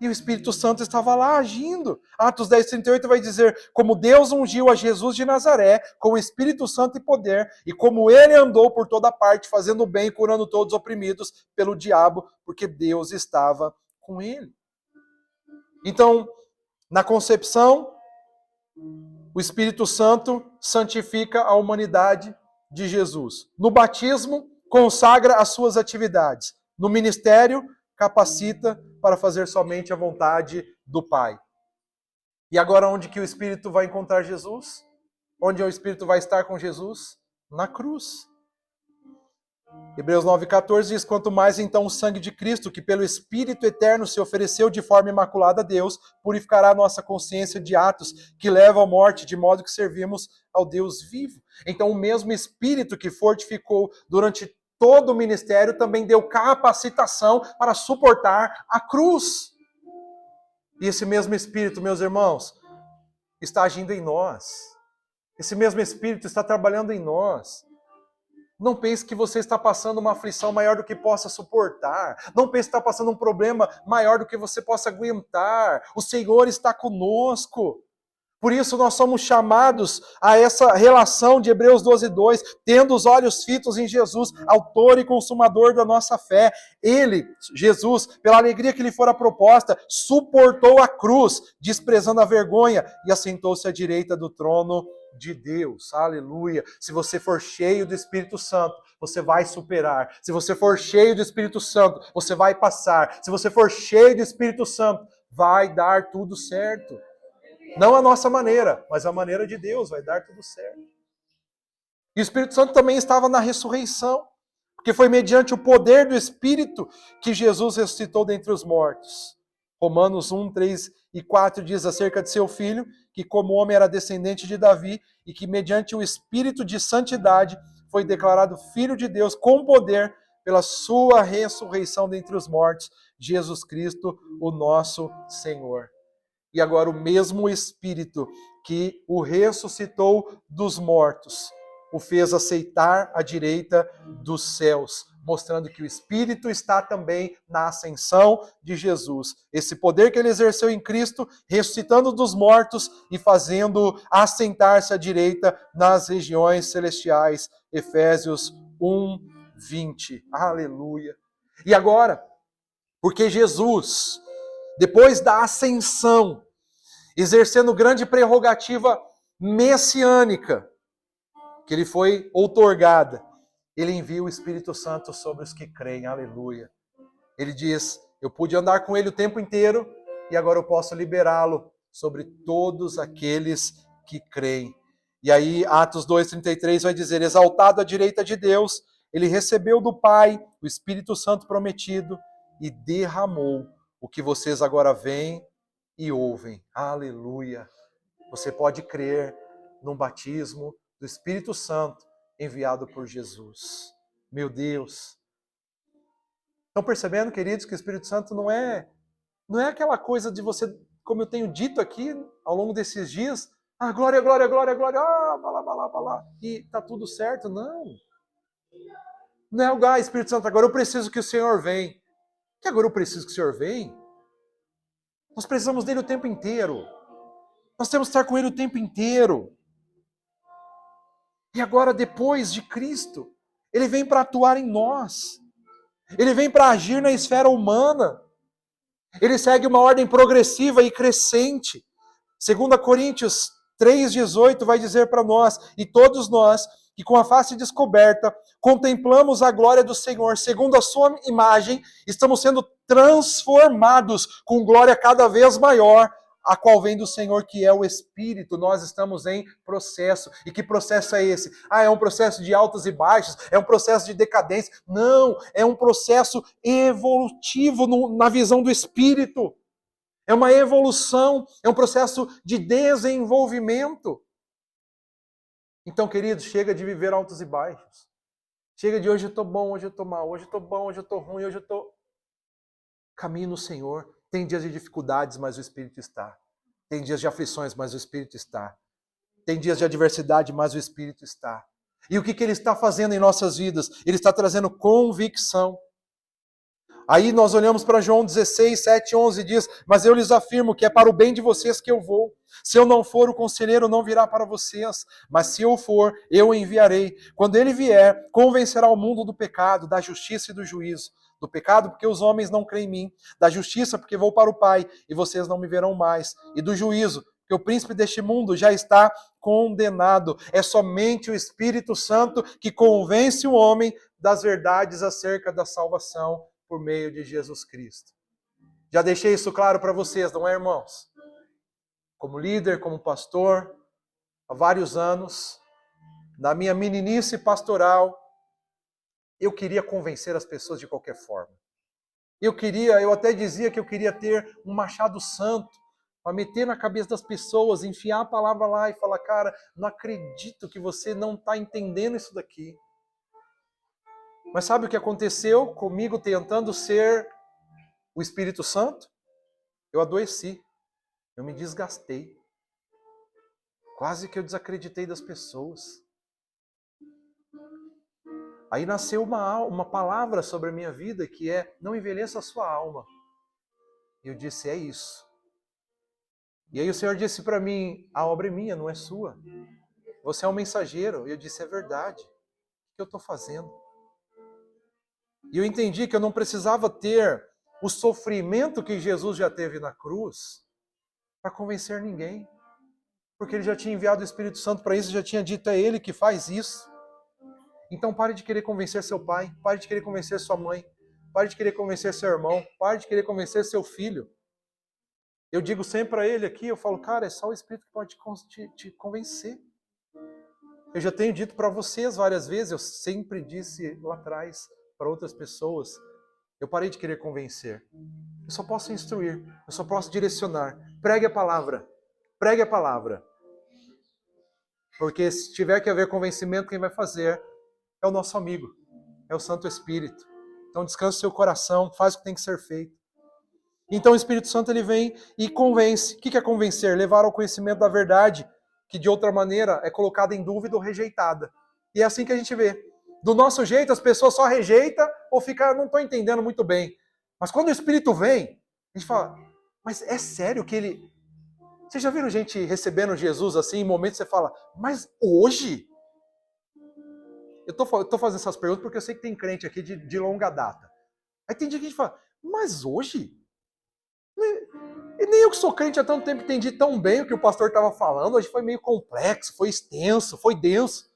A: E o Espírito Santo estava lá agindo. Atos 10:38 vai dizer, como Deus ungiu a Jesus de Nazaré com o Espírito Santo e poder, e como ele andou por toda parte, fazendo bem e curando todos os oprimidos pelo diabo, porque Deus estava com ele. Então, na concepção, o Espírito Santo santifica a humanidade de Jesus. No batismo, consagra as suas atividades. No ministério, capacita para fazer somente a vontade do Pai. E agora onde que o Espírito vai encontrar Jesus? Onde o Espírito vai estar com Jesus? Na cruz. Hebreus 9,14 diz: quanto mais então o sangue de Cristo, que pelo Espírito eterno se ofereceu de forma imaculada a Deus, purificará a nossa consciência de atos que levam à morte, de modo que servimos ao Deus vivo. Então o mesmo Espírito que fortificou durante todo o ministério também deu capacitação para suportar a cruz. E esse mesmo Espírito, meus irmãos, está agindo em nós. Esse mesmo Espírito está trabalhando em nós. Não pense que você está passando uma aflição maior do que possa suportar. Não pense que está passando um problema maior do que você possa aguentar. O Senhor está conosco. Por isso nós somos chamados a essa relação de Hebreus 12:2, tendo os olhos fitos em Jesus, autor e consumador da nossa fé. Ele, Jesus, pela alegria que lhe fora proposta, suportou a cruz, desprezando a vergonha, e assentou-se à direita do trono de Deus. Aleluia. Se você for cheio do Espírito Santo, você vai superar. Se você for cheio do Espírito Santo, você vai passar. Se você for cheio do Espírito Santo, vai dar tudo certo. Não a nossa maneira, mas a maneira de Deus, vai dar tudo certo. E o Espírito Santo também estava na ressurreição, porque foi mediante o poder do Espírito que Jesus ressuscitou dentre os mortos. Romanos 1, 3 e 4 diz acerca de seu filho, que como homem era descendente de Davi, e que mediante o Espírito de santidade foi declarado Filho de Deus com poder pela sua ressurreição dentre os mortos, Jesus Cristo, o nosso Senhor. E agora o mesmo Espírito que o ressuscitou dos mortos, o fez aceitar à direita dos céus, mostrando que o Espírito está também na ascensão de Jesus. Esse poder que ele exerceu em Cristo, ressuscitando dos mortos e fazendo assentar-se à direita nas regiões celestiais. Efésios 1, 20. Aleluia. E agora, porque Jesus, depois da ascensão, exercendo grande prerrogativa messiânica, que lhe foi outorgada, ele envia o Espírito Santo sobre os que creem, aleluia. Ele diz, eu pude andar com ele o tempo inteiro, e agora eu posso liberá-lo sobre todos aqueles que creem. E aí, Atos 2,33 vai dizer, exaltado à direita de Deus, ele recebeu do Pai o Espírito Santo prometido, e derramou o que vocês agora veem e ouvem. Aleluia. Você pode crer num batismo do Espírito Santo enviado por Jesus. Meu Deus. Estão percebendo, queridos, que o Espírito Santo não é aquela coisa de você, como eu tenho dito aqui ao longo desses dias, glória, glória, glória, glória, balá, balá, balá, e tá tudo certo. Não. Não é o Espírito Santo, agora eu preciso que o Senhor venha. Que agora eu preciso que o Senhor venha? Nós precisamos dele o tempo inteiro. Nós temos que estar com ele o tempo inteiro. E agora, depois de Cristo, ele vem para atuar em nós. Ele vem para agir na esfera humana. Ele segue uma ordem progressiva e crescente. 2 Coríntios 3,18 vai dizer para nós, e todos nós, que com a face descoberta, contemplamos a glória do Senhor, segundo a sua imagem, estamos sendo transformados com glória cada vez maior, a qual vem do Senhor, que é o Espírito. Nós estamos em processo. E que processo é esse? É um processo de altos e baixos? É um processo de decadência? Não, é um processo evolutivo na visão do Espírito. É uma evolução, é um processo de desenvolvimento. Então, queridos, chega de viver altos e baixos. Chega de hoje eu estou bom, hoje eu estou mal, hoje eu estou bom, hoje eu estou ruim, hoje eu estou... Caminhe no Senhor. Tem dias de dificuldades, mas o Espírito está. Tem dias de aflições, mas o Espírito está. Tem dias de adversidade, mas o Espírito está. E o que ele está fazendo em nossas vidas? Ele está trazendo convicção. Aí nós olhamos para João 16, 7, 11 e diz, mas eu lhes afirmo que é para o bem de vocês que eu vou. Se eu não for, o conselheiro não virá para vocês, mas se eu for, eu o enviarei. Quando ele vier, convencerá o mundo do pecado, da justiça e do juízo. Do pecado, porque os homens não creem em mim. Da justiça, porque vou para o Pai, e vocês não me verão mais. E do juízo, porque o príncipe deste mundo já está condenado. É somente o Espírito Santo que convence o homem das verdades acerca da salvação por meio de Jesus Cristo. Já deixei isso claro para vocês, não é, irmãos? Como líder, como pastor, há vários anos, na minha meninice pastoral, eu queria convencer as pessoas de qualquer forma. Eu até dizia que eu queria ter um machado santo para meter na cabeça das pessoas, enfiar a palavra lá e falar, cara, não acredito que você não está entendendo isso daqui. Mas sabe o que aconteceu comigo tentando ser o Espírito Santo? Eu adoeci, eu me desgastei. Quase que eu desacreditei das pessoas. Aí nasceu uma palavra sobre a minha vida que é, não envelheça a sua alma. E eu disse, é isso. E aí o Senhor disse para mim, a obra é minha, não é sua. Você é um mensageiro. E eu disse, é verdade. O que eu estou fazendo? E eu entendi que eu não precisava ter o sofrimento que Jesus já teve na cruz para convencer ninguém. Porque ele já tinha enviado o Espírito Santo para isso, já tinha dito, é ele que faz isso. Então pare de querer convencer seu pai, pare de querer convencer sua mãe, pare de querer convencer seu irmão, pare de querer convencer seu filho. Eu digo sempre para ele aqui, eu falo, cara, é só o Espírito que pode te convencer. Eu já tenho dito para vocês várias vezes, eu sempre disse lá atrás para outras pessoas, eu parei de querer convencer. Eu só posso instruir, eu só posso direcionar. Pregue a palavra, pregue a palavra. Porque se tiver que haver convencimento, quem vai fazer é o nosso amigo, é o Santo Espírito. Então descanse seu coração, faz o que tem que ser feito. Então o Espírito Santo ele vem e convence. O que é convencer? Levar ao conhecimento da verdade, que de outra maneira é colocada em dúvida ou rejeitada. E é assim que a gente vê. Do nosso jeito, as pessoas só rejeitam ou ficam, não estou entendendo muito bem. Mas quando o Espírito vem, a gente fala, mas é sério que ele... Vocês já viram gente recebendo Jesus assim, em momentos que você fala, mas hoje? Eu tô fazendo essas perguntas porque eu sei que tem crente aqui de longa data. Aí tem dia que a gente fala, mas hoje? E nem eu que sou crente há tanto tempo entendi tão bem o que o pastor estava falando. Hoje foi meio complexo, foi extenso, foi denso.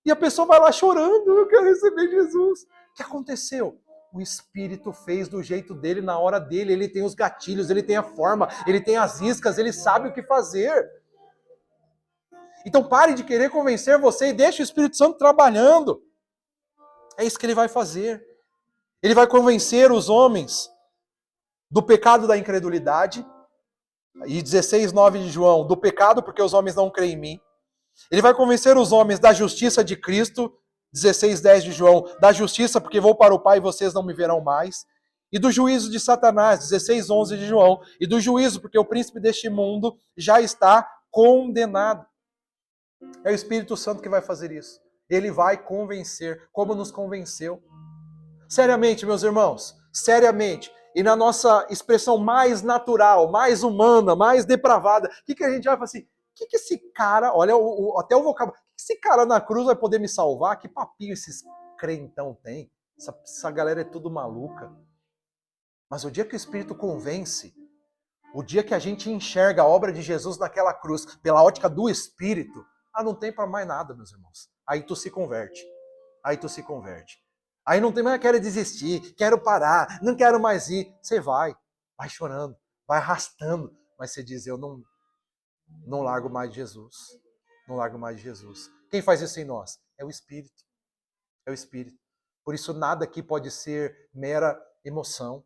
A: E a pessoa vai lá chorando, eu quero receber Jesus. O que aconteceu? O Espírito fez do jeito dele, na hora dele. Ele tem os gatilhos, ele tem a forma, ele tem as iscas, ele sabe o que fazer. Então pare de querer convencer você e deixe o Espírito Santo trabalhando. É isso que ele vai fazer. Ele vai convencer os homens do pecado da incredulidade. E 16:9 de João, do pecado porque os homens não creem em mim. Ele vai convencer os homens da justiça de Cristo. 16:10 de João, da justiça porque vou para o Pai e vocês não me verão mais. E do juízo de Satanás. 16:11 de João. E do juízo porque o príncipe deste mundo já está condenado. É o Espírito Santo que vai fazer isso. Ele vai convencer, como nos convenceu. Seriamente, meus irmãos, seriamente, e na nossa expressão mais natural, mais humana, mais depravada, o que a gente vai falar assim? O que esse cara, olha, até o vocabulário, o que esse cara na cruz vai poder me salvar? Que papinho esses crentão tem? Essa galera é tudo maluca. Mas o dia que o Espírito convence, o dia que a gente enxerga a obra de Jesus naquela cruz pela ótica do Espírito, não tem para mais nada, meus irmãos. Aí tu se converte. Aí tu se converte. Aí não tem mais, quero desistir, quero parar, não quero mais ir. Você vai chorando, vai arrastando, mas você diz, eu não largo mais de Jesus. Não largo mais de Jesus. Quem faz isso em nós? É o Espírito. É o Espírito. Por isso nada aqui pode ser mera emoção.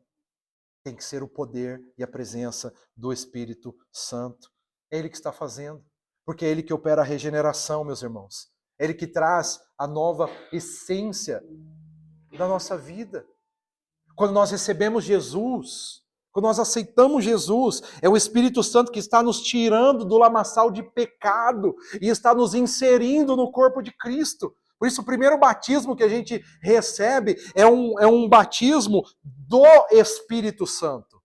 A: Tem que ser o poder e a presença do Espírito Santo. É Ele que está fazendo. Porque é Ele que opera a regeneração, meus irmãos. É Ele que traz a nova essência da nossa vida. Quando nós recebemos Jesus, quando nós aceitamos Jesus, é o Espírito Santo que está nos tirando do lamaçal de pecado e está nos inserindo no corpo de Cristo. Por isso, o primeiro batismo que a gente recebe é um batismo do Espírito Santo.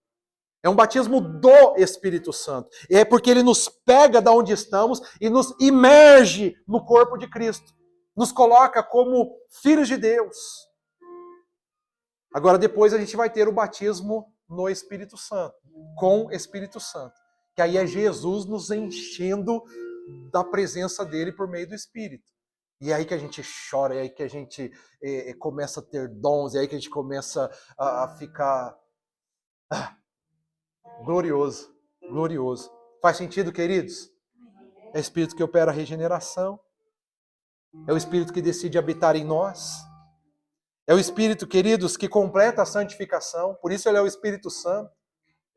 A: É um batismo do Espírito Santo. É porque ele nos pega da onde estamos e nos imerge no corpo de Cristo. Nos coloca como filhos de Deus. Agora depois a gente vai ter o batismo no Espírito Santo, com Espírito Santo. Que aí é Jesus nos enchendo da presença dele por meio do Espírito. E é aí que a gente chora, é aí que a gente começa a ter dons, é aí que a gente começa a ficar glorioso, glorioso. Faz sentido, queridos? É o Espírito que opera a regeneração. É o Espírito que decide habitar em nós. É o Espírito, queridos, que completa a santificação. Por isso ele é o Espírito Santo.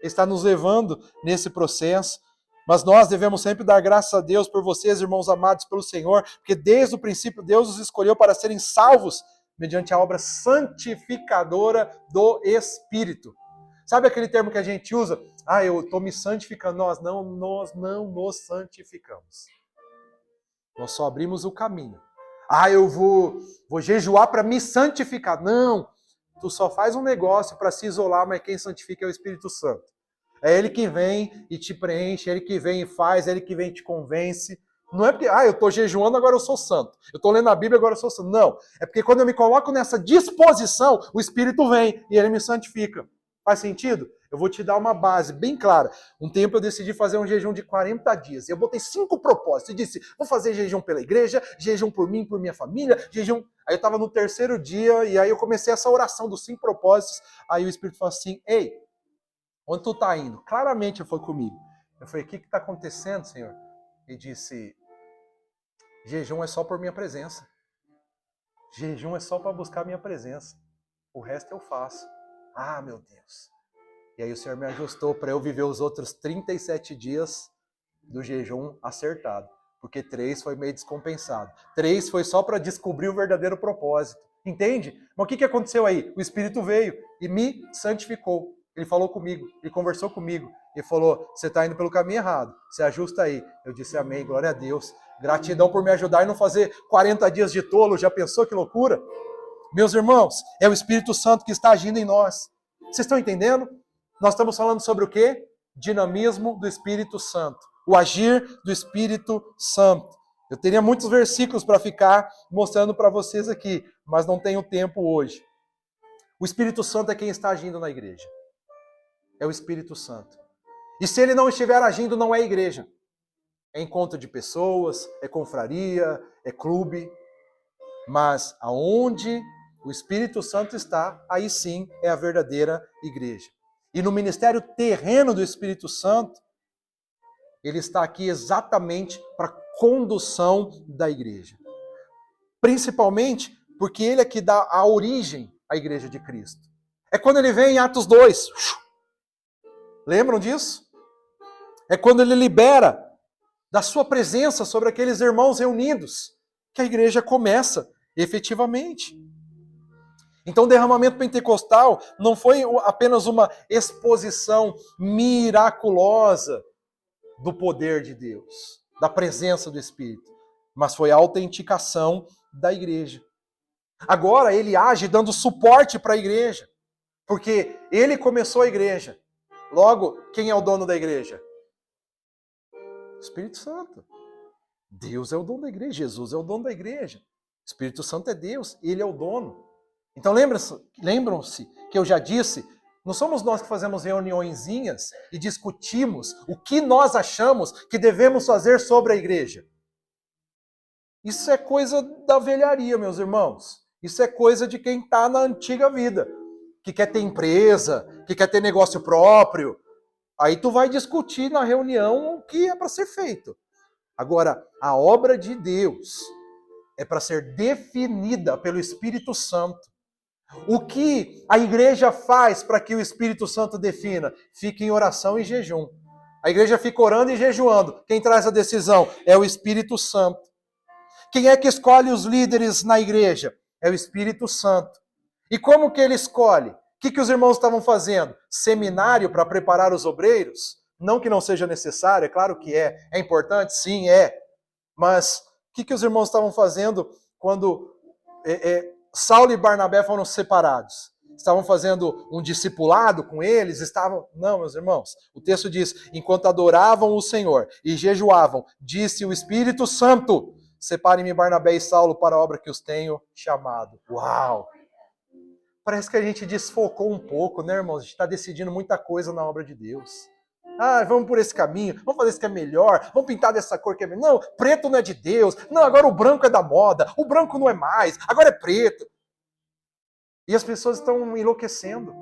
A: Ele está nos levando nesse processo. Mas nós devemos sempre dar graças a Deus por vocês, irmãos amados pelo Senhor, porque desde o princípio Deus os escolheu para serem salvos mediante a obra santificadora do Espírito. Sabe aquele termo que a gente usa? Ah, eu estou me santificando. Nós não nos santificamos. Nós só abrimos o caminho. Ah, eu vou jejuar para me santificar. Não, tu só faz um negócio para se isolar, mas quem santifica é o Espírito Santo. É Ele que vem e te preenche, é Ele que vem e faz, é Ele que vem e te convence. Não é porque, eu estou jejuando, agora eu sou santo. Eu estou lendo a Bíblia, agora eu sou santo. Não, é porque quando eu me coloco nessa disposição, o Espírito vem e Ele me santifica. Faz sentido? Eu vou te dar uma base bem clara. Um tempo eu decidi fazer um jejum de 40 dias. Eu botei 5 propósitos. Eu disse, vou fazer jejum pela igreja, jejum por mim, por minha família, jejum... Aí eu estava no 3º dia e aí eu comecei essa oração dos 5 propósitos. Aí o Espírito falou assim, ei, onde tu tá indo? Claramente ele falou comigo. Eu falei, o que está acontecendo, Senhor? Ele disse, jejum é só por minha presença. Jejum é só para buscar minha presença. O resto eu faço. Ah, meu Deus. E aí o Senhor me ajustou para eu viver os outros 37 dias do jejum acertado. Porque 3 foi meio descompensado. 3 foi só para descobrir o verdadeiro propósito. Entende? Mas o que aconteceu aí? O Espírito veio e me santificou. Ele falou comigo, ele conversou comigo. Ele falou, você está indo pelo caminho errado. Você ajusta aí. Eu disse amém, glória a Deus. Gratidão por me ajudar e não fazer 40 dias de tolo. Já pensou que loucura? Meus irmãos, é o Espírito Santo que está agindo em nós. Vocês estão entendendo? Nós estamos falando sobre o quê? Dinamismo do Espírito Santo. O agir do Espírito Santo. Eu teria muitos versículos para ficar mostrando para vocês aqui, mas não tenho tempo hoje. O Espírito Santo é quem está agindo na igreja. É o Espírito Santo. E se ele não estiver agindo, não é igreja. É encontro de pessoas, é confraria, é clube. Mas aonde o Espírito Santo está, aí sim é a verdadeira igreja. E no ministério terreno do Espírito Santo, ele está aqui exatamente para a condução da igreja. Principalmente porque ele é que dá a origem à igreja de Cristo. É quando ele vem em Atos 2. Lembram disso? É quando ele libera da sua presença sobre aqueles irmãos reunidos que a igreja começa efetivamente. Então o derramamento pentecostal não foi apenas uma exposição miraculosa do poder de Deus, da presença do Espírito, mas foi a autenticação da igreja. Agora ele age dando suporte para a igreja, porque ele começou a igreja. Logo, quem é o dono da igreja? O Espírito Santo. Deus é o dono da igreja, Jesus é o dono da igreja. O Espírito Santo é Deus, ele é o dono. Então lembram-se que eu já disse, não somos nós que fazemos reuniõezinhas e discutimos o que nós achamos que devemos fazer sobre a igreja. Isso é coisa da velharia, meus irmãos. Isso é coisa de quem está na antiga vida, que quer ter empresa, que quer ter negócio próprio. Aí tu vai discutir na reunião o que é para ser feito. Agora, a obra de Deus é para ser definida pelo Espírito Santo. O que a igreja faz para que o Espírito Santo defina? Fica em oração e jejum. A igreja fica orando e jejuando. Quem traz a decisão é o Espírito Santo. Quem é que escolhe os líderes na igreja? É o Espírito Santo. E como que ele escolhe? O que os irmãos estavam fazendo? Seminário para preparar os obreiros? Não que não seja necessário, é claro que é. É importante? Sim, é. Mas o que os irmãos estavam fazendo quando Saulo e Barnabé foram separados? Estavam fazendo um discipulado com eles? Não, meus irmãos. O texto diz, enquanto adoravam o Senhor e jejuavam, disse o Espírito Santo, separem-me Barnabé e Saulo para a obra que os tenho chamado. Uau! Parece que a gente desfocou um pouco, né, irmãos? A gente está decidindo muita coisa na obra de Deus. Vamos por esse caminho, vamos fazer isso que é melhor, vamos pintar dessa cor que é melhor. Não, preto não é de Deus. Não, agora o branco é da moda. O branco não é mais, agora é preto. E as pessoas estão enlouquecendo.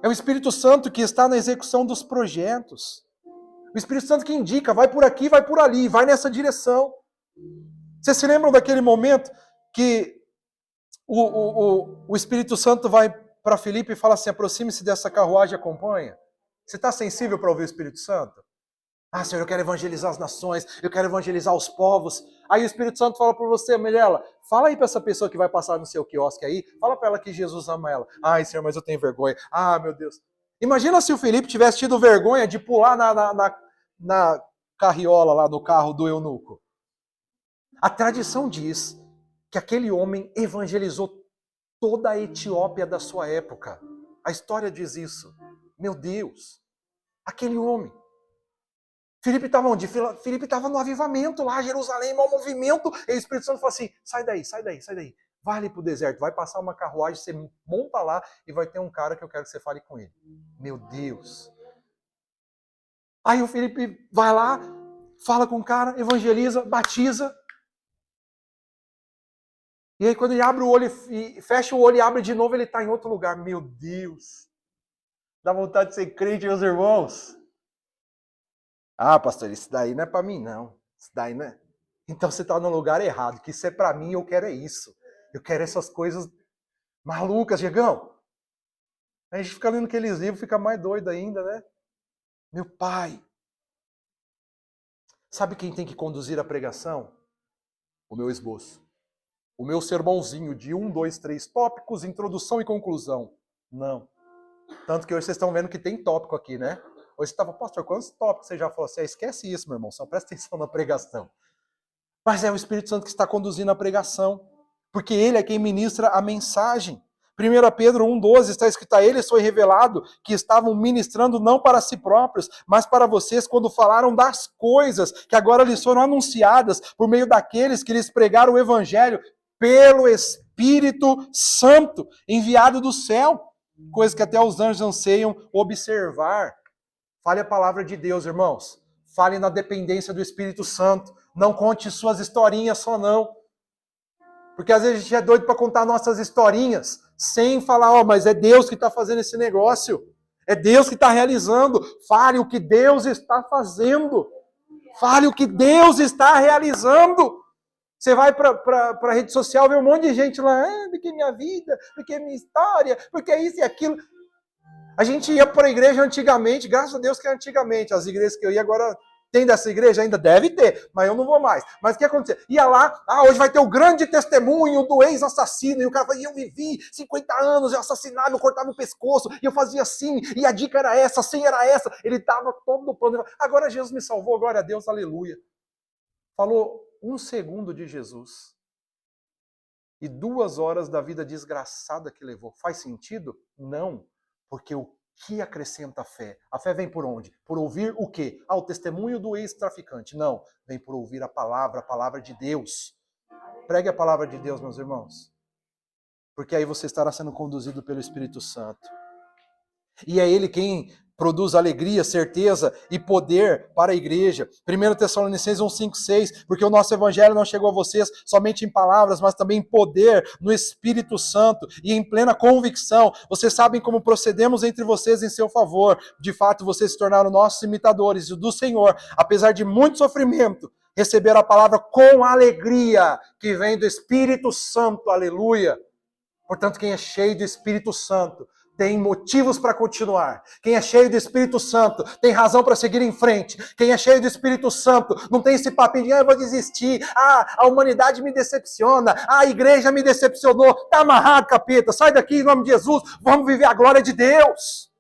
A: É o Espírito Santo que está na execução dos projetos. O Espírito Santo que indica, vai por aqui, vai por ali, vai nessa direção. Vocês se lembram daquele momento que o Espírito Santo vai para Filipe e fala assim, aproxime-se dessa carruagem e acompanha? Você está sensível para ouvir o Espírito Santo? Ah, Senhor, eu quero evangelizar as nações, eu quero evangelizar os povos. Aí o Espírito Santo fala para você, Mirella, fala aí para essa pessoa que vai passar no seu quiosque aí, fala para ela que Jesus ama ela. Ai, Senhor, mas eu tenho vergonha. Ah, meu Deus. Imagina se o Filipe tivesse tido vergonha de pular na carriola lá no carro do eunuco. A tradição diz que aquele homem evangelizou toda a Etiópia da sua época. A história diz isso. Meu Deus, aquele homem. Filipe estava onde? Filipe estava no avivamento lá, Jerusalém, mau movimento. E o Espírito Santo falou assim, sai daí, sai daí, sai daí. Vai ali pro deserto, vai passar uma carruagem, você monta lá e vai ter um cara que eu quero que você fale com ele. Meu Deus. Aí o Filipe vai lá, fala com o cara, evangeliza, batiza. E aí quando ele abre o olho, e fecha o olho e abre de novo, ele está em outro lugar. Meu Deus. Dá vontade de ser crente, meus irmãos. Ah, pastor, isso daí não é para mim, não. Isso daí não é. Então você está no lugar errado, que isso é para mim, eu quero é isso. Eu quero essas coisas malucas, Diegão. A gente fica lendo aqueles livros, fica mais doido ainda, né? Meu pai. Sabe quem tem que conduzir a pregação? O meu esboço. O meu sermãozinho de 1, 2, 3 tópicos, introdução e conclusão. Não. Tanto que hoje vocês estão vendo que tem tópico aqui, né? Hoje você estava, pastor, quantos tópicos você já falou assim? Esquece isso, meu irmão, só presta atenção na pregação. Mas é o Espírito Santo que está conduzindo a pregação, porque ele é quem ministra a mensagem. 1 Pedro 1,12 está escrito, a eles foi revelado que estavam ministrando não para si próprios, mas para vocês quando falaram das coisas que agora lhes foram anunciadas por meio daqueles que lhes pregaram o evangelho pelo Espírito Santo, enviado do céu. Coisa que até os anjos anseiam observar. Fale a palavra de Deus, irmãos. Fale na dependência do Espírito Santo. Não conte suas historinhas só não. Porque às vezes a gente é doido para contar nossas historinhas, sem falar, mas é Deus que está fazendo esse negócio. É Deus que está realizando. Fale o que Deus está fazendo. Fale o que Deus está realizando. Você vai para a rede social, vê um monte de gente lá, porque minha vida, porque minha história, porque isso e aquilo. A gente ia para a igreja antigamente, graças a Deus que é antigamente, as igrejas que eu ia agora, tem dessa igreja? Ainda deve ter, mas eu não vou mais. Mas o que aconteceu? Ia lá, hoje vai ter o grande testemunho do ex-assassino, e o cara fala, eu vivi 50 anos, eu assassinava, eu cortava o pescoço, e eu fazia assim, e a dica era essa, a senha era essa, ele estava todo no plano. Agora Jesus me salvou, glória a Deus, aleluia. Falou 1 segundo de Jesus e 2 horas da vida desgraçada que levou. Faz sentido? Não. Porque o que acrescenta a fé? A fé vem por onde? Por ouvir o quê? O testemunho do ex-traficante. Não. Vem por ouvir a palavra de Deus. Pregue a palavra de Deus, meus irmãos. Porque aí você estará sendo conduzido pelo Espírito Santo. E é Ele quem produz alegria, certeza e poder para a igreja. 1 Tessalonicenses 1, 5, 6, porque o nosso evangelho não chegou a vocês somente em palavras, mas também em poder, no Espírito Santo e em plena convicção. Vocês sabem como procedemos entre vocês em seu favor. De fato, vocês se tornaram nossos imitadores do Senhor, apesar de muito sofrimento, receber a palavra com alegria que vem do Espírito Santo. Aleluia! Portanto, quem é cheio do Espírito Santo tem motivos para continuar. Quem é cheio do Espírito Santo tem razão para seguir em frente. Quem é cheio do Espírito Santo não tem esse papinho de, eu vou desistir. A humanidade me decepciona. A igreja me decepcionou. Tá amarrado, capeta. Sai daqui em nome de Jesus. Vamos viver a glória de Deus.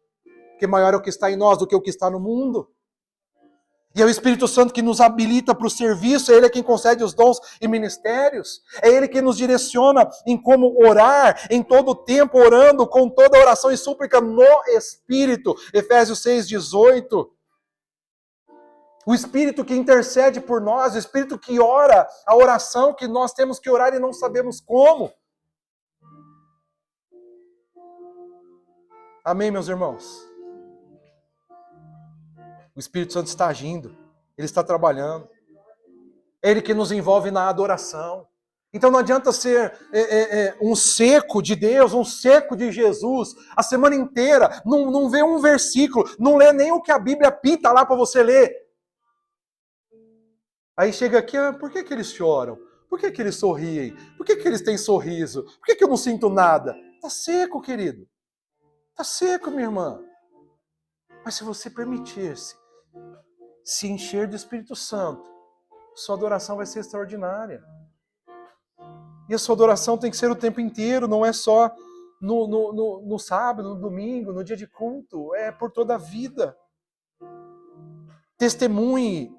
A: Porque maior é o que está em nós do que o que está no mundo. E é o Espírito Santo que nos habilita para o serviço, é Ele quem concede os dons e ministérios, é Ele que nos direciona em como orar, em todo o tempo orando, com toda oração e súplica no Espírito. Efésios 6,18. O Espírito que intercede por nós, o Espírito que ora a oração que nós temos que orar e não sabemos como. Amém, meus irmãos? O Espírito Santo está agindo, Ele está trabalhando. É Ele que nos envolve na adoração. Então não adianta ser um seco de Deus, um seco de Jesus, a semana inteira, não vê um versículo, não lê nem o que a Bíblia pinta lá para você ler. Aí chega aqui, por que eles choram? Por que eles sorriem? Por que eles têm sorriso? Por que eu não sinto nada? Tá seco, querido. Tá seco, minha irmã. Mas se você permitir-se se encher do Espírito Santo, sua adoração vai ser extraordinária. E a sua adoração tem que ser o tempo inteiro, não é só no sábado, no domingo, no dia de culto, é por toda a vida. Testemunhe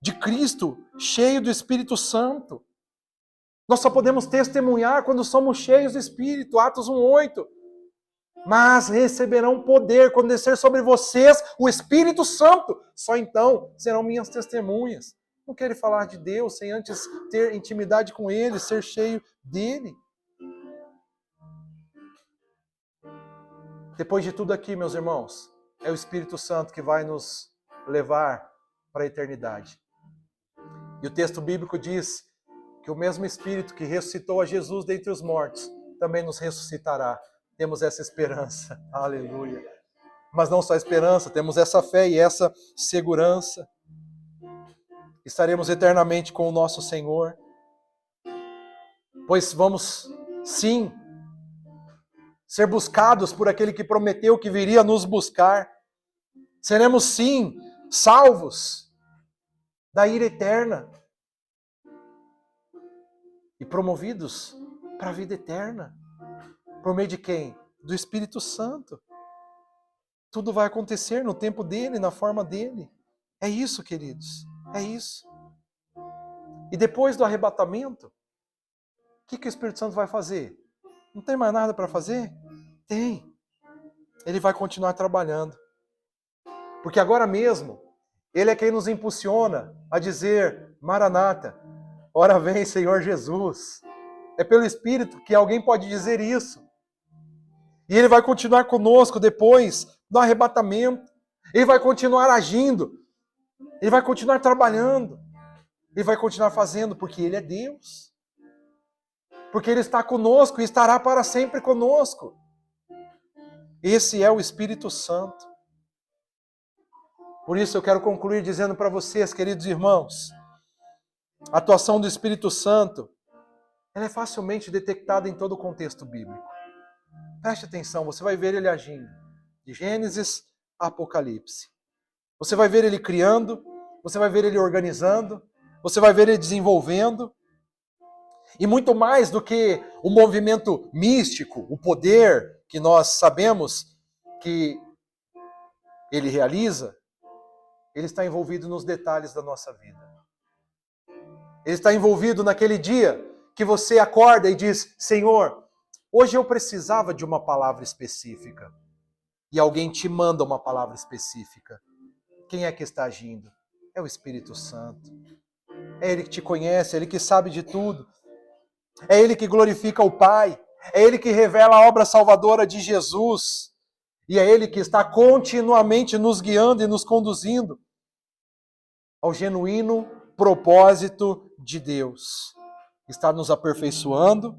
A: de Cristo, cheio do Espírito Santo. Nós só podemos testemunhar quando somos cheios do Espírito, Atos 1:8. Mas receberão poder quando descer sobre vocês o Espírito Santo. Só então serão minhas testemunhas. Não quero falar de Deus sem antes ter intimidade com Ele, ser cheio dEle. Depois de tudo aqui, meus irmãos, é o Espírito Santo que vai nos levar para a eternidade. E o texto bíblico diz que o mesmo Espírito que ressuscitou a Jesus dentre os mortos também nos ressuscitará. Temos essa esperança. Aleluia. Mas não só esperança, temos essa fé e essa segurança. Estaremos eternamente com o nosso Senhor. Pois vamos, sim, ser buscados por aquele que prometeu que viria nos buscar. Seremos, sim, salvos da ira eterna e promovidos para a vida eterna. Por meio de quem? Do Espírito Santo. Tudo vai acontecer no tempo dele, na forma dele. É isso, queridos. É isso. E depois do arrebatamento, o que o Espírito Santo vai fazer? Não tem mais nada para fazer? Tem. Ele vai continuar trabalhando. Porque agora mesmo, Ele é quem nos impulsiona a dizer, Maranata, ora vem, Senhor Jesus. É pelo Espírito que alguém pode dizer isso. E Ele vai continuar conosco depois do arrebatamento. Ele vai continuar agindo. Ele vai continuar trabalhando. Ele vai continuar fazendo, porque Ele é Deus. Porque Ele está conosco e estará para sempre conosco. Esse é o Espírito Santo. Por isso eu quero concluir dizendo para vocês, queridos irmãos, a atuação do Espírito Santo, ela é facilmente detectada em todo o contexto bíblico. Preste atenção, você vai ver Ele agindo, de Gênesis a Apocalipse. Você vai ver Ele criando, você vai ver Ele organizando, você vai ver Ele desenvolvendo. E muito mais do que o movimento místico, o poder que nós sabemos que Ele realiza, Ele está envolvido nos detalhes da nossa vida. Ele está envolvido naquele dia que você acorda e diz, Senhor, hoje eu precisava de uma palavra específica. E alguém te manda uma palavra específica. Quem é que está agindo? É o Espírito Santo. É Ele que te conhece, é Ele que sabe de tudo. É Ele que glorifica o Pai. É Ele que revela a obra salvadora de Jesus. E é Ele que está continuamente nos guiando e nos conduzindo ao genuíno propósito de Deus. Está nos aperfeiçoando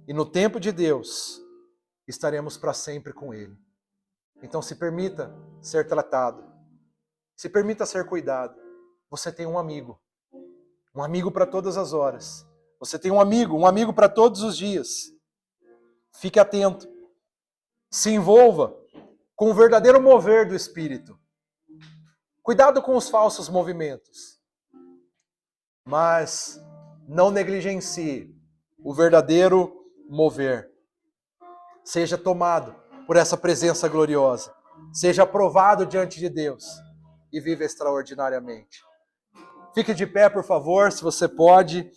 A: e no tempo de Deus estaremos para sempre com Ele. Então se permita ser tratado. Se permita ser cuidado. Você tem um amigo para todas as horas. Você tem um amigo para todos os dias. Fique atento. Se envolva com o verdadeiro mover do Espírito. Cuidado com os falsos movimentos. Mas não negligencie o verdadeiro mover. Seja tomado por essa presença gloriosa. Seja aprovado diante de Deus. E viva extraordinariamente. Fique de pé, por favor, se você pode.